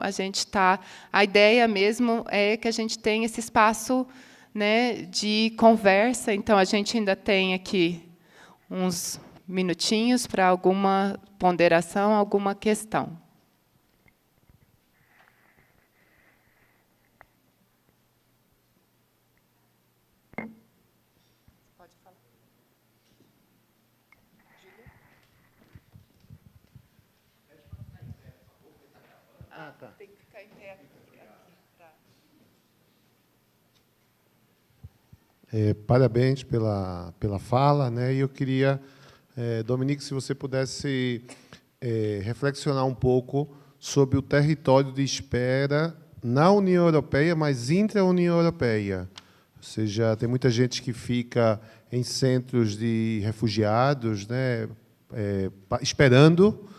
A ideia mesmo é que a gente tenha esse espaço, né, de conversa. Então, a gente ainda tem aqui uns minutinhos para alguma ponderação, alguma questão. Tem que ficar em pé aqui Parabéns pela fala, né? E eu queria, Dominique, se você pudesse reflexionar um pouco sobre o território de espera na União Europeia, mas intra-União Europeia. Ou seja, tem muita gente que fica em centros de refugiados, né? Esperando,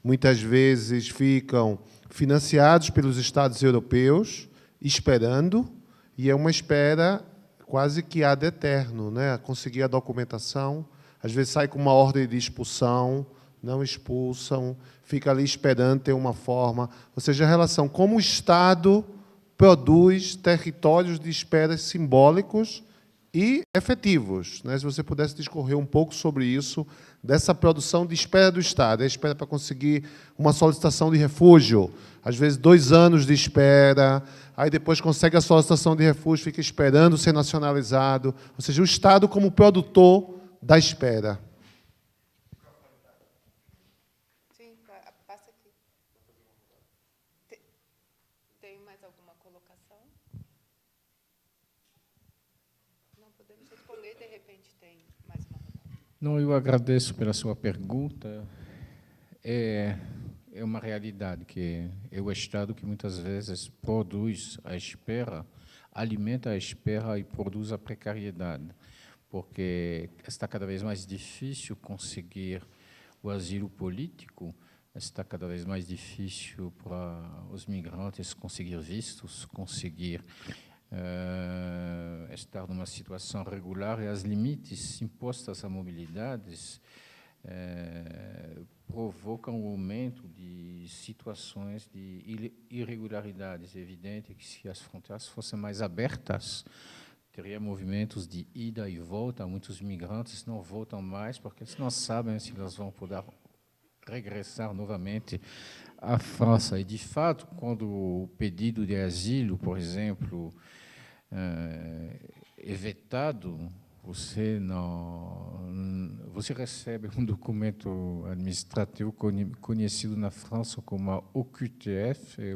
muitas vezes ficam financiados pelos Estados europeus, esperando, e é uma espera quase que ad eterno, né? Conseguir a documentação, às vezes sai com uma ordem de expulsão, não expulsam, fica ali esperando ter uma forma. Ou seja, a relação como o Estado produz territórios de espera simbólicos e efetivos, né? Se você pudesse discorrer um pouco sobre isso, dessa produção de espera do Estado, a espera para conseguir uma solicitação de refúgio, às vezes 2 anos de espera, aí depois consegue a solicitação de refúgio, fica esperando ser nacionalizado, ou seja, o Estado como produtor da espera. Sim, passa aqui. Tem mais alguma colocação? Não podemos responder, de repente tem mais uma. Não, eu agradeço pela sua pergunta. É uma realidade que é o Estado que muitas vezes produz a espera, alimenta a espera e produz a precariedade, porque está cada vez mais difícil conseguir o asilo político, está cada vez mais difícil para os migrantes conseguir vistos, conseguir estar numa situação regular, e as limites impostas a mobilidades provocam um aumento de situações de irregularidades. É evidente que, se as fronteiras fossem mais abertas, teria movimentos de ida e volta. Muitos migrantes não voltam mais porque eles não sabem se eles vão poder regressar novamente à França. E, de fato, quando o pedido de asilo, por exemplo, é vetado, você recebe um documento administrativo conhecido na França como a OQTF,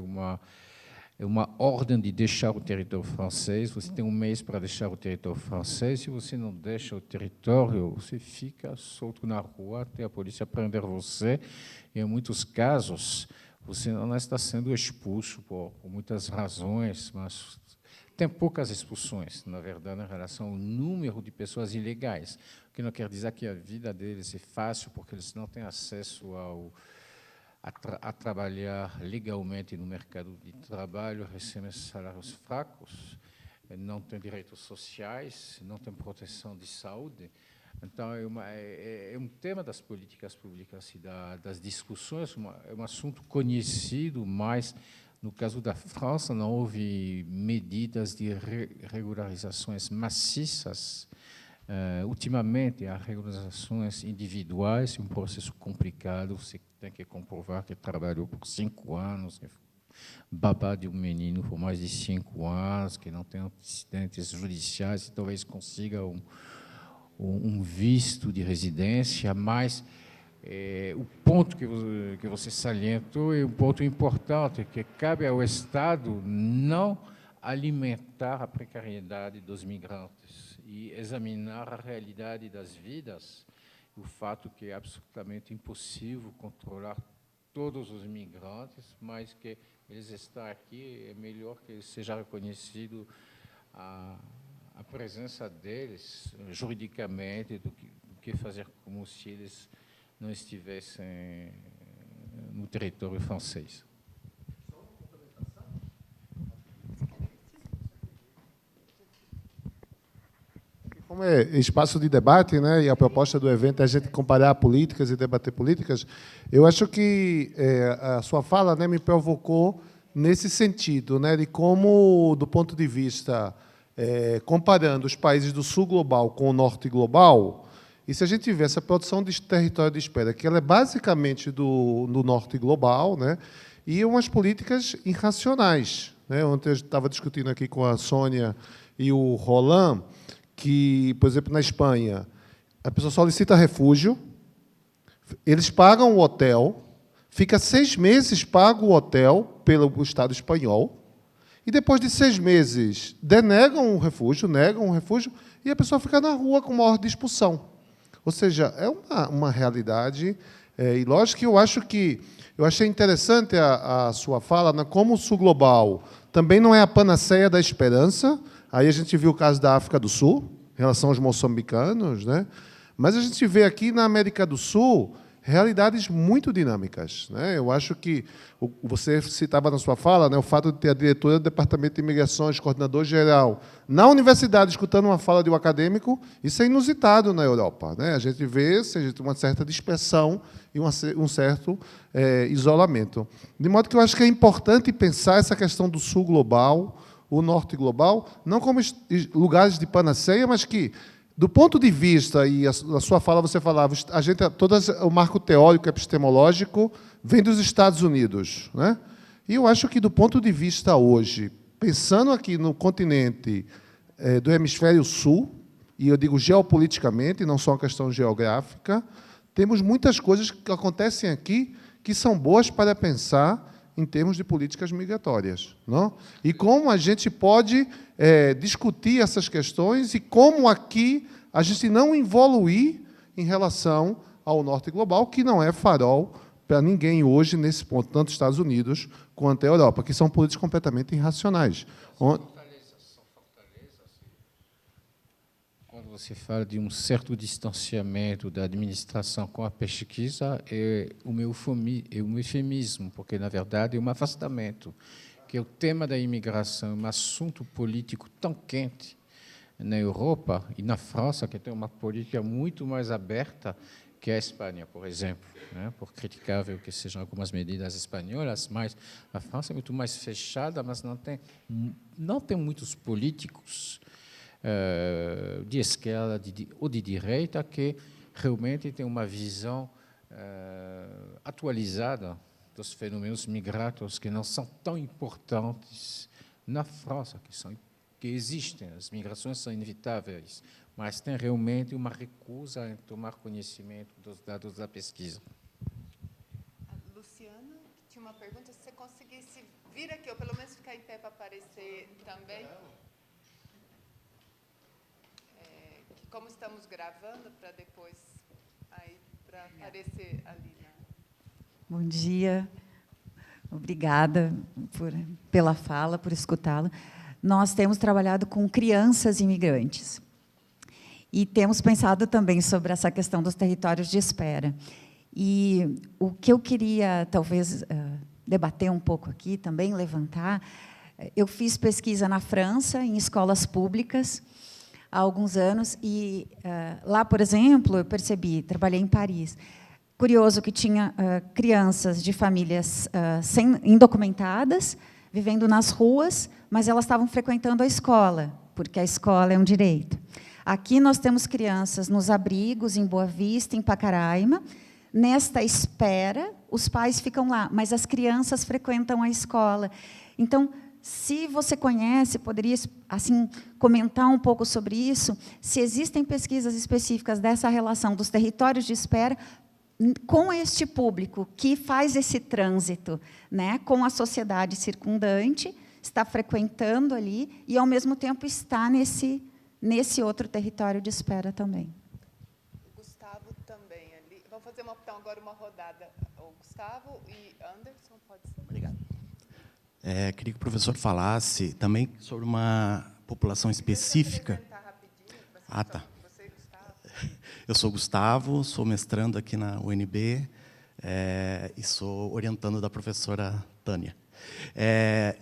é uma ordem de deixar o território francês. Você tem um mês para deixar o território francês. Se você não deixa o território, você fica solto na rua até a polícia prender você. E, em muitos casos, você não está sendo expulso por muitas razões, mas tem poucas expulsões, na verdade, em relação ao número de pessoas ilegais, o que não quer dizer que a vida deles é fácil, porque eles não têm acesso a trabalhar legalmente no mercado de trabalho, recebem salários fracos, não têm direitos sociais, não têm proteção de saúde. Então, é um tema das políticas públicas e das discussões, é um assunto conhecido, mas, no caso da França, não houve medidas de regularizações maciças. Ultimamente, há regularizações individuais, um processo complicado, você tem que comprovar que trabalhou por 5 anos, que babá de um menino por mais de 5 anos, que não tem antecedentes judiciais, e talvez consiga um visto de residência, mas o ponto que você salientou é um ponto importante, que cabe ao Estado não alimentar a precariedade dos migrantes e examinar a realidade das vidas, o fato que é absolutamente impossível controlar todos os migrantes, mas que eles estão aqui, é melhor que seja reconhecido a presença deles juridicamente do que fazer como se eles não estivessem no território francês. Como é espaço de debate, né, e a proposta do evento é a gente comparar políticas e debater políticas, eu acho que a sua fala, né, me provocou nesse sentido, né, de como, do ponto de vista, comparando os países do sul global com o norte global, e se a gente tiver essa produção de território de espera, que ela é basicamente do norte global, né, e umas políticas irracionais. Né? Ontem eu estava discutindo aqui com a Sônia e o Roland, que, por exemplo, na Espanha, a pessoa solicita refúgio, eles pagam o hotel, fica 6 meses pago o hotel pelo Estado espanhol, e depois de 6 meses denegam o refúgio, negam o refúgio, e a pessoa fica na rua com uma ordem de expulsão. Ou seja, é uma realidade, e lógico que eu achei interessante a sua fala, né, como o Sul Global também não é a panaceia da esperança. Aí a gente viu o caso da África do Sul, em relação aos moçambicanos, né? Mas a gente vê aqui na América do Sul realidades muito dinâmicas. Né? Eu acho que você citava na sua fala, né, o fato de ter a diretora do Departamento de Imigrações, coordenador-geral, na universidade, escutando uma fala de um acadêmico, isso é inusitado na Europa. Né? A gente vê uma certa dispersão e um certo isolamento. De modo que eu acho que é importante pensar essa questão do Sul global, o Norte global, não como lugares de panaceia, mas que, do ponto de vista, e a sua fala você falava, o marco teórico epistemológico vem dos Estados Unidos. Né? E eu acho que, do ponto de vista hoje, pensando aqui no continente do hemisfério sul, e eu digo geopoliticamente, não só uma questão geográfica, temos muitas coisas que acontecem aqui que são boas para pensar em termos de políticas migratórias. Não? E como a gente pode discutir essas questões e como aqui a gente não evoluir em relação ao norte global, que não é farol para ninguém hoje nesse ponto, tanto os Estados Unidos quanto a Europa, que são políticas completamente irracionais. Quando você fala de um certo distanciamento da administração com a pesquisa, é um eufemismo, porque, na verdade, é um afastamento, que o tema da imigração é um assunto político tão quente na Europa e na França, que tem uma política muito mais aberta que a Espanha, por exemplo, né? Por criticável que sejam algumas medidas espanholas, mas a França é muito mais fechada, mas não tem muitos políticos de esquerda ou de direita que realmente tem uma visão atualizada dos fenômenos migratórios que não são tão importantes na França, que existem, as migrações são inevitáveis, mas tem realmente uma recusa em tomar conhecimento dos dados da pesquisa. A Luciana Tinha uma pergunta, se você conseguisse vir aqui, ou pelo menos ficar em pé para aparecer também. Que como estamos gravando, para depois aí para aparecer ali. Bom dia. Obrigada pela fala, por escutá-la. Nós temos trabalhado com crianças imigrantes. E temos pensado também sobre essa questão dos territórios de espera. E o que eu queria, talvez, debater um pouco aqui, também levantar, eu fiz pesquisa na França, em escolas públicas, há alguns anos, e lá, por exemplo, eu percebi, trabalhei em Paris, curioso que tinha crianças de famílias indocumentadas, vivendo nas ruas, mas elas estavam frequentando a escola, porque a escola é um direito. Aqui nós temos crianças nos abrigos, em Boa Vista, em Pacaraima. Nesta espera, os pais ficam lá, mas as crianças frequentam a escola. Então, se você conhece, poderia assim comentar um pouco sobre isso, se existem pesquisas específicas dessa relação dos territórios de espera com este público que faz esse trânsito, né, com a sociedade circundante, está frequentando ali e, ao mesmo tempo, está nesse outro território de espera também. O Gustavo também ali. Vamos fazer então, agora uma rodada. O Gustavo e Anderson, pode ser? Obrigado. Queria que o professor falasse também sobre uma população específica. Ah, tá. Você, Gustavo? Eu sou Gustavo, sou mestrando aqui na UNB e sou orientando da professora Tânia.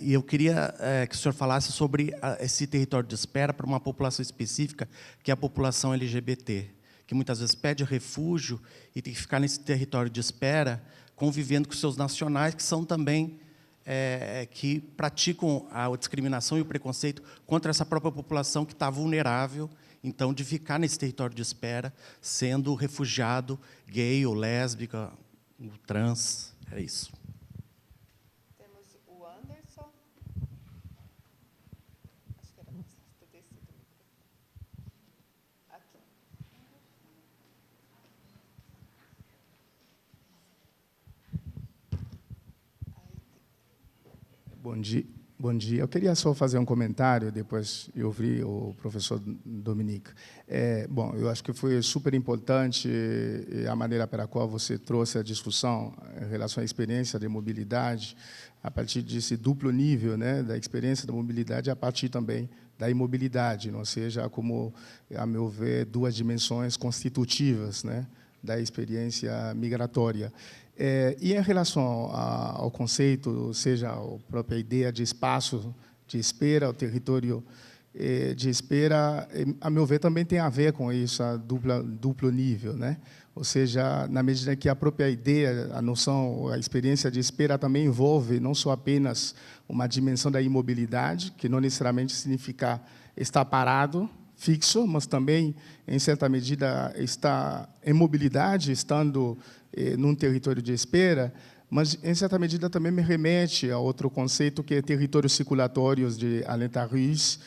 E eu queria que o senhor falasse sobre esse território de espera para uma população específica, que é a população LGBT, que muitas vezes pede refúgio e tem que ficar nesse território de espera, convivendo com seus nacionais, que são também que praticam a discriminação e o preconceito contra essa própria população que está vulnerável, então, de ficar nesse território de espera, sendo refugiado gay ou lésbica, trans, é isso. Temos o Anderson. Acho que era ter descido o microfone. Aqui. Bom dia. Eu queria só fazer um comentário, depois eu ouvi o professor Dominique. Bom, eu acho que foi super importante a maneira pela qual você trouxe a discussão em relação à experiência de mobilidade, a partir desse duplo nível, né, da experiência da mobilidade, a partir também da imobilidade, ou seja, como, a meu ver, duas dimensões constitutivas, né, da experiência migratória. E em relação ao conceito, seja a própria ideia de espaço de espera, o território de espera, a meu ver, também tem a ver com isso, a duplo nível, né? Ou seja, na medida que a própria ideia, a noção, a experiência de espera também envolve não só apenas uma dimensão da imobilidade, que não necessariamente significa estar parado, fixo, mas também, em certa medida, está em mobilidade, estando num território de espera, mas, em certa medida, também me remete a outro conceito, que é territórios circulatórios de Alain Tarus,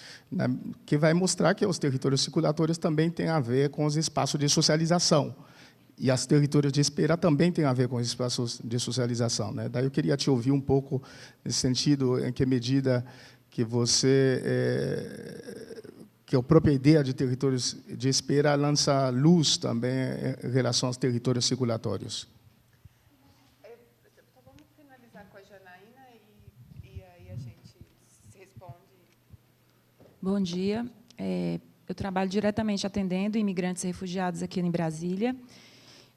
que vai mostrar que os territórios circulatórios também têm a ver com os espaços de socialização. E os territórios de espera também têm a ver com os espaços de socialização, né? Daí eu queria te ouvir um pouco nesse sentido, em que medida que você... que a própria ideia de territórios de espera lança luz também em relação aos territórios circulatórios. Então, vamos finalizar com a Janaína e aí a gente se responde. Bom dia. Eu trabalho diretamente atendendo imigrantes e refugiados aqui em Brasília.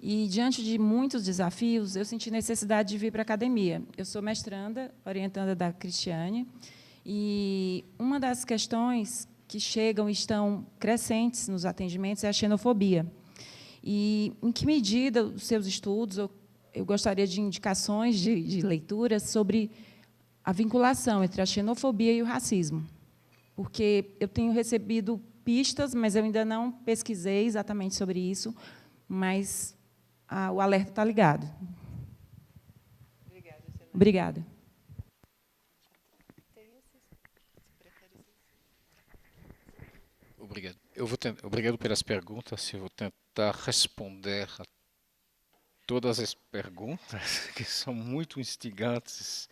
E, diante de muitos desafios, eu senti necessidade de vir para a academia. Eu sou mestranda, orientanda da Cristiane, e uma das questões que chegam e estão crescentes nos atendimentos é a xenofobia. E, em que medida os seus estudos, eu gostaria de indicações de leituras sobre a vinculação entre a xenofobia e o racismo, porque eu tenho recebido pistas, mas eu ainda não pesquisei exatamente sobre isso, mas o alerta está ligado. Obrigada, Janaína. Obrigada. Obrigado. Obrigado pelas perguntas. Eu vou tentar responder todas as perguntas, que são muito instigantes.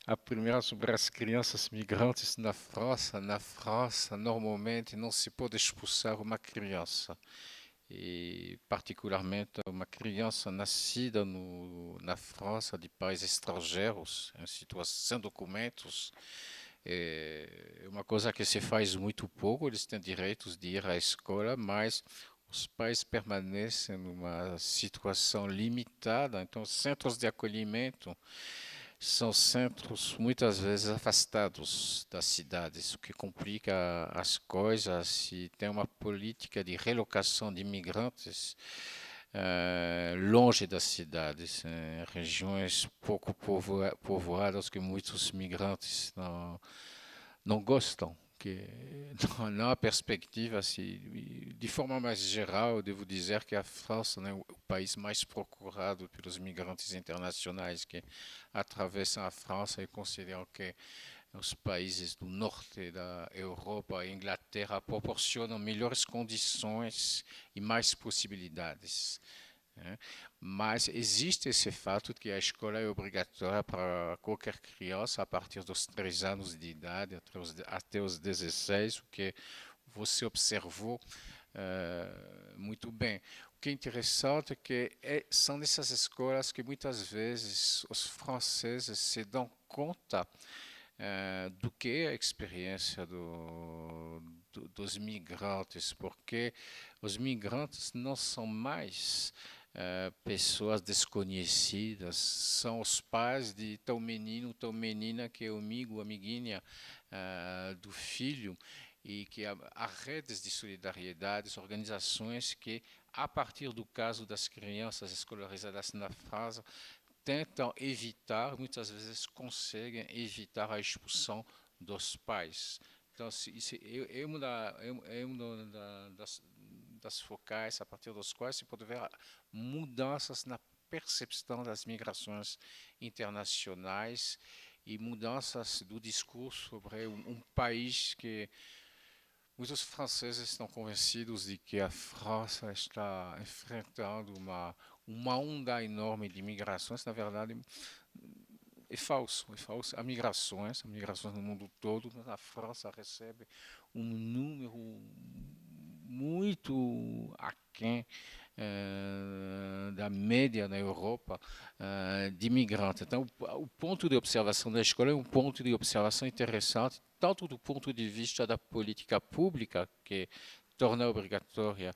A primeira sobre as crianças migrantes na França. Na França, normalmente, não se pode expulsar uma criança. E, particularmente, uma criança nascida na França de pais estrangeiros, em situação sem documentos, é uma coisa que se faz muito pouco. Eles têm direitos de ir à escola, mas os pais permanecem numa situação limitada. Então, os centros de acolhimento são centros muitas vezes afastados das cidades, o que complica as coisas. E tem uma política de relocação de imigrantes longe das cidades, em regiões pouco povoadas, que muitos migrantes não gostam. Que não há perspectiva. De forma mais geral, eu devo dizer que a França é o país mais procurado pelos migrantes internacionais que atravessam a França, e consideram que os países do norte da Europa e Inglaterra proporcionam melhores condições e mais possibilidades. Mas existe esse fato de que a escola é obrigatória para qualquer criança a partir dos 3 anos de idade até os 16, o que você observou muito bem. O que é interessante é que são nessas escolas que muitas vezes os franceses se dão conta do que é a experiência dos migrantes, porque os migrantes não são mais pessoas desconhecidas, são os pais de tal menino, tal menina que é o amigo, amiguinha do filho, e que há redes de solidariedade, organizações que, a partir do caso das crianças escolarizadas na França, tentam evitar, muitas vezes conseguem evitar a expulsão dos pais. Então, isso é uma das focais a partir dos quais se pode ver mudanças na percepção das migrações internacionais e mudanças do discurso sobre um país que muitos franceses estão convencidos de que a França está enfrentando uma onda enorme de migrações. Na verdade, é falso. Há migrações no mundo todo, mas a França recebe um número muito aquém da média na Europa de imigrantes. Então, o ponto de observação da escola é um ponto de observação interessante, tanto do ponto de vista da política pública, que torna obrigatória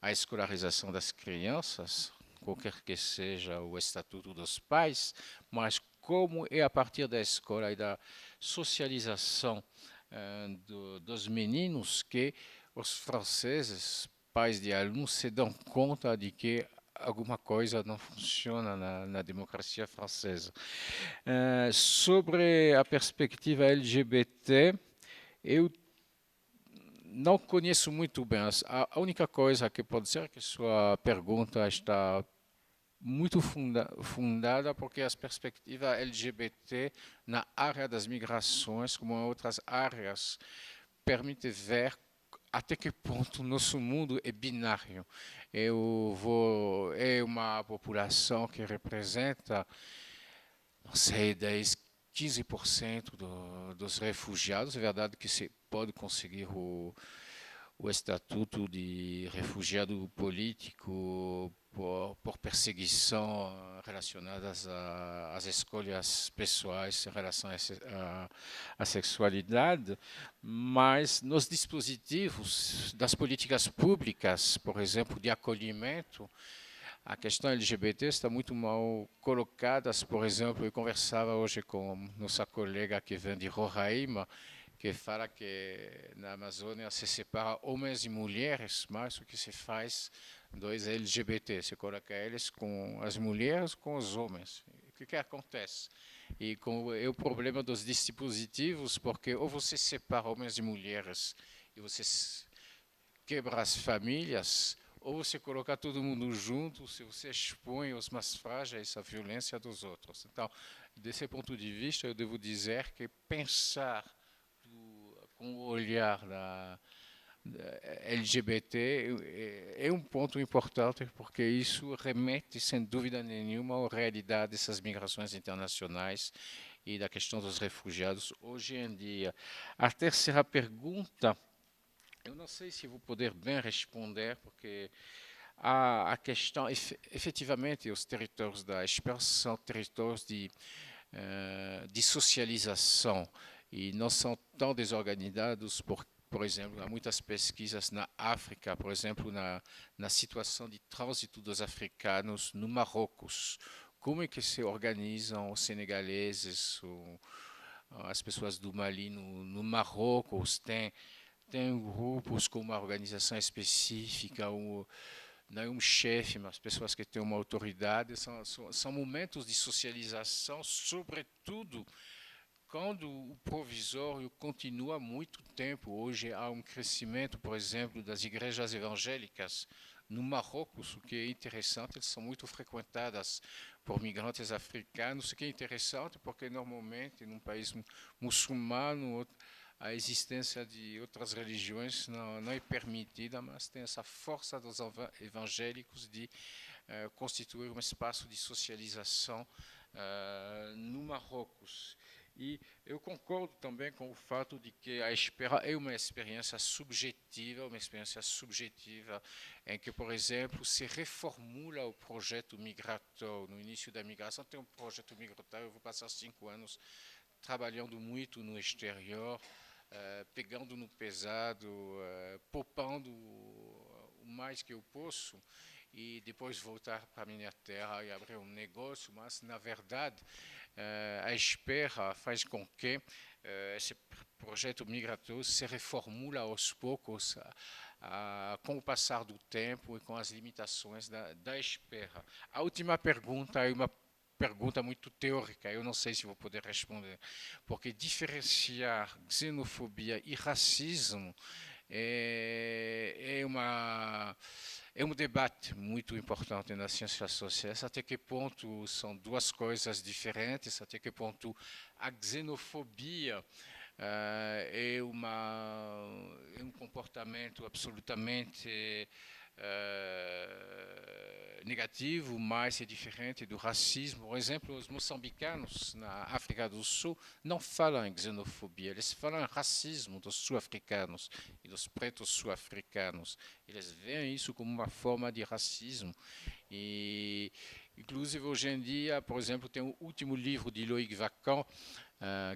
a escolarização das crianças, qualquer que seja o estatuto dos pais, mas como é a partir da escola e da socialização dos meninos que os franceses, pais de alunos, se dão conta de que alguma coisa não funciona na democracia francesa. Sobre a perspectiva LGBT, eu não conheço muito bem. A única coisa que pode ser que sua pergunta está muito fundada, porque as perspectivas LGBT na área das migrações, como em outras áreas, permitem ver até que ponto nosso mundo é binário. É uma população que representa, não sei, 10, 15% dos refugiados. É verdade que se pode conseguir o estatuto de refugiado político por perseguição relacionadas às escolhas pessoais em relação à sexualidade, mas nos dispositivos das políticas públicas, por exemplo, de acolhimento, a questão LGBT está muito mal colocada. Por exemplo, eu conversava hoje com nossa colega que vem de Roraima, que fala que na Amazônia se separa homens e mulheres, mas o que se faz dos LGBT, se coloca eles com as mulheres, com os homens. O que acontece? E é o problema dos dispositivos, porque ou você separa homens e mulheres e você quebra as famílias, ou você coloca todo mundo junto, se você expõe os mais frágeis à violência dos outros. Então, desse ponto de vista, eu devo dizer que pensar com o olhar LGBT é um ponto importante, porque isso remete, sem dúvida nenhuma, à realidade dessas migrações internacionais e da questão dos refugiados hoje em dia. A terceira pergunta, eu não sei se vou poder bem responder, porque a questão, efetivamente, os territórios da Esper são territórios de socialização e não são tão desorganizados por exemplo, há muitas pesquisas na África, por exemplo, na situação de trânsito dos africanos no Marrocos. Como é que se organizam os senegaleses, as pessoas do Mali no Marrocos? Tem grupos com uma organização específica, não é um chefe, mas pessoas que têm uma autoridade. São momentos de socialização, sobretudo quando o provisório continua muito tempo. Hoje há um crescimento, por exemplo, das igrejas evangélicas no Marrocos, o que é interessante, elas são muito frequentadas por migrantes africanos, o que é interessante porque normalmente num país muçulmano a existência de outras religiões não é permitida, mas tem essa força dos evangélicos de constituir um espaço de socialização no Marrocos. E eu concordo também com o fato de que a espera é uma experiência subjetiva em que, por exemplo, se reformula o projeto migratório. No início da migração tem um projeto migratório, eu vou passar 5 anos trabalhando muito no exterior, pegando no pesado, poupando o mais que eu posso, e depois voltar para a minha terra e abrir um negócio, mas, na verdade, a espera faz com que esse projeto migratório se reformula aos poucos com o passar do tempo e com as limitações da espera. A última pergunta é uma pergunta muito teórica, eu não sei se vou poder responder, porque diferenciar xenofobia e racismo é um debate muito importante nas ciências sociais, até que ponto são duas coisas diferentes, até que ponto a xenofobia é um comportamento absolutamente negativo, mas é diferente do racismo. Por exemplo, os moçambicanos na África do Sul não falam em xenofobia, eles falam em racismo dos sul-africanos e dos pretos sul-africanos. Eles veem isso como uma forma de racismo. E, inclusive, hoje em dia, por exemplo, tem o último livro de Loïc Vacan,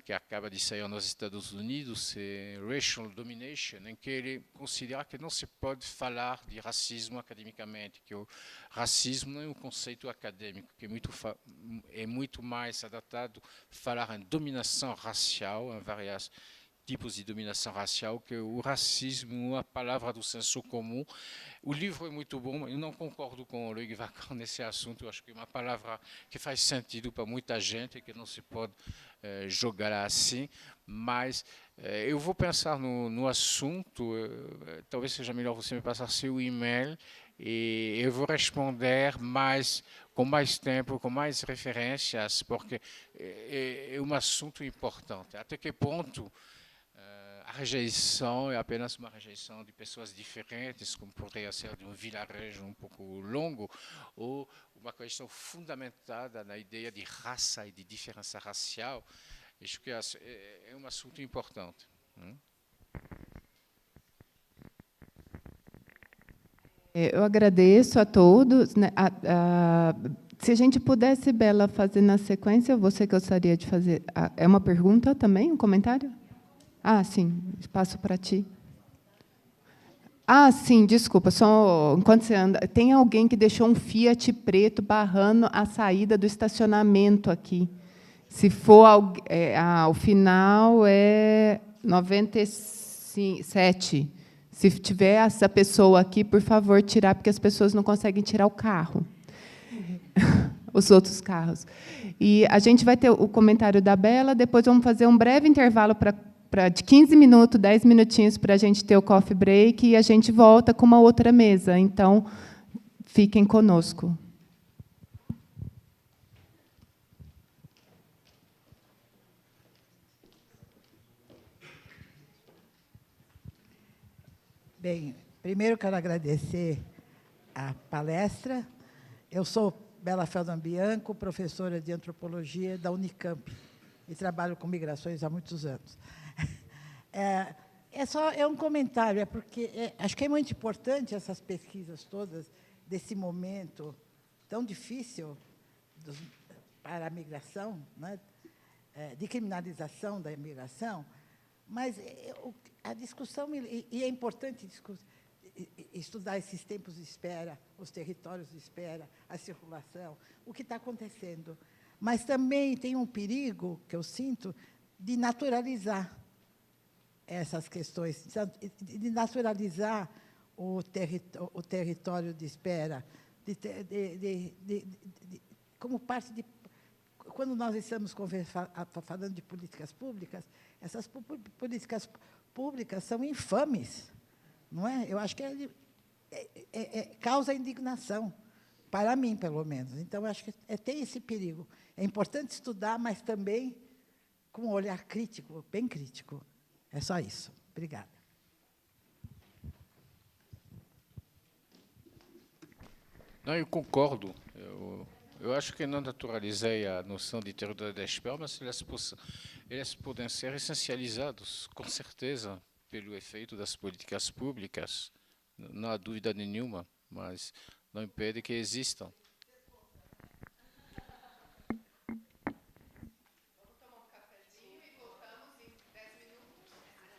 que acaba de sair nos Estados Unidos, é Racial Domination, em que ele considera que não se pode falar de racismo academicamente, que o racismo não é um conceito acadêmico, que é muito mais adaptado falar em dominação racial, em vários tipos de dominação racial, que o racismo é uma palavra do senso comum. O livro é muito bom, eu não concordo com o Loïc Vacan nesse assunto, eu acho que é uma palavra que faz sentido para muita gente, que não se pode jogar assim, mas eu vou pensar no assunto, talvez seja melhor você me passar seu e-mail, e eu vou responder com mais tempo, com mais referências, porque é um assunto importante. Até que ponto a rejeição é apenas uma rejeição de pessoas diferentes, como poderia ser de um vilarejo um pouco longo, ou uma questão fundamentada na ideia de raça e de diferença racial. Acho que é um assunto importante. Eu agradeço a todos. Se a gente pudesse, Bela, fazer na sequência, você gostaria de fazer... É uma pergunta também, um comentário? Ah, sim, passo para ti. Ah, sim, desculpa, só enquanto você anda, tem alguém que deixou um Fiat preto barrando a saída do estacionamento aqui. Se for o final é 97. Se tiver essa pessoa aqui, por favor, tirar, porque as pessoas não conseguem tirar o carro. Os outros carros. E a gente vai ter o comentário da Bela, depois vamos fazer um breve intervalo de 15 minutos, 10 minutinhos, para a gente ter o coffee break, e a gente volta com uma outra mesa. Então, fiquem conosco. Bem, primeiro quero agradecer a palestra. Eu sou Bela Feldman Bianco, professora de antropologia da Unicamp e trabalho com migrações há muitos anos. É um comentário, porque acho que é muito importante essas pesquisas todas desse momento tão difícil para a migração, né, de criminalização da imigração, mas a discussão, e é importante estudar esses tempos de espera, os territórios de espera, a circulação, o que está acontecendo. Mas também tem um perigo, que eu sinto, de naturalizar essas questões, de naturalizar o território de espera, como parte de... Quando nós estamos falando de políticas públicas, essas políticas públicas são infames, não é? Eu acho que causa indignação, para mim, pelo menos. Então, eu acho que tem esse perigo. É importante estudar, mas também com um olhar crítico, bem crítico. É só isso. Obrigada. Não, eu concordo. Eu acho que não naturalizei a noção de território de espera, mas eles podem ser essencializados, com certeza, pelo efeito das políticas públicas, não há dúvida nenhuma, mas não impede que existam.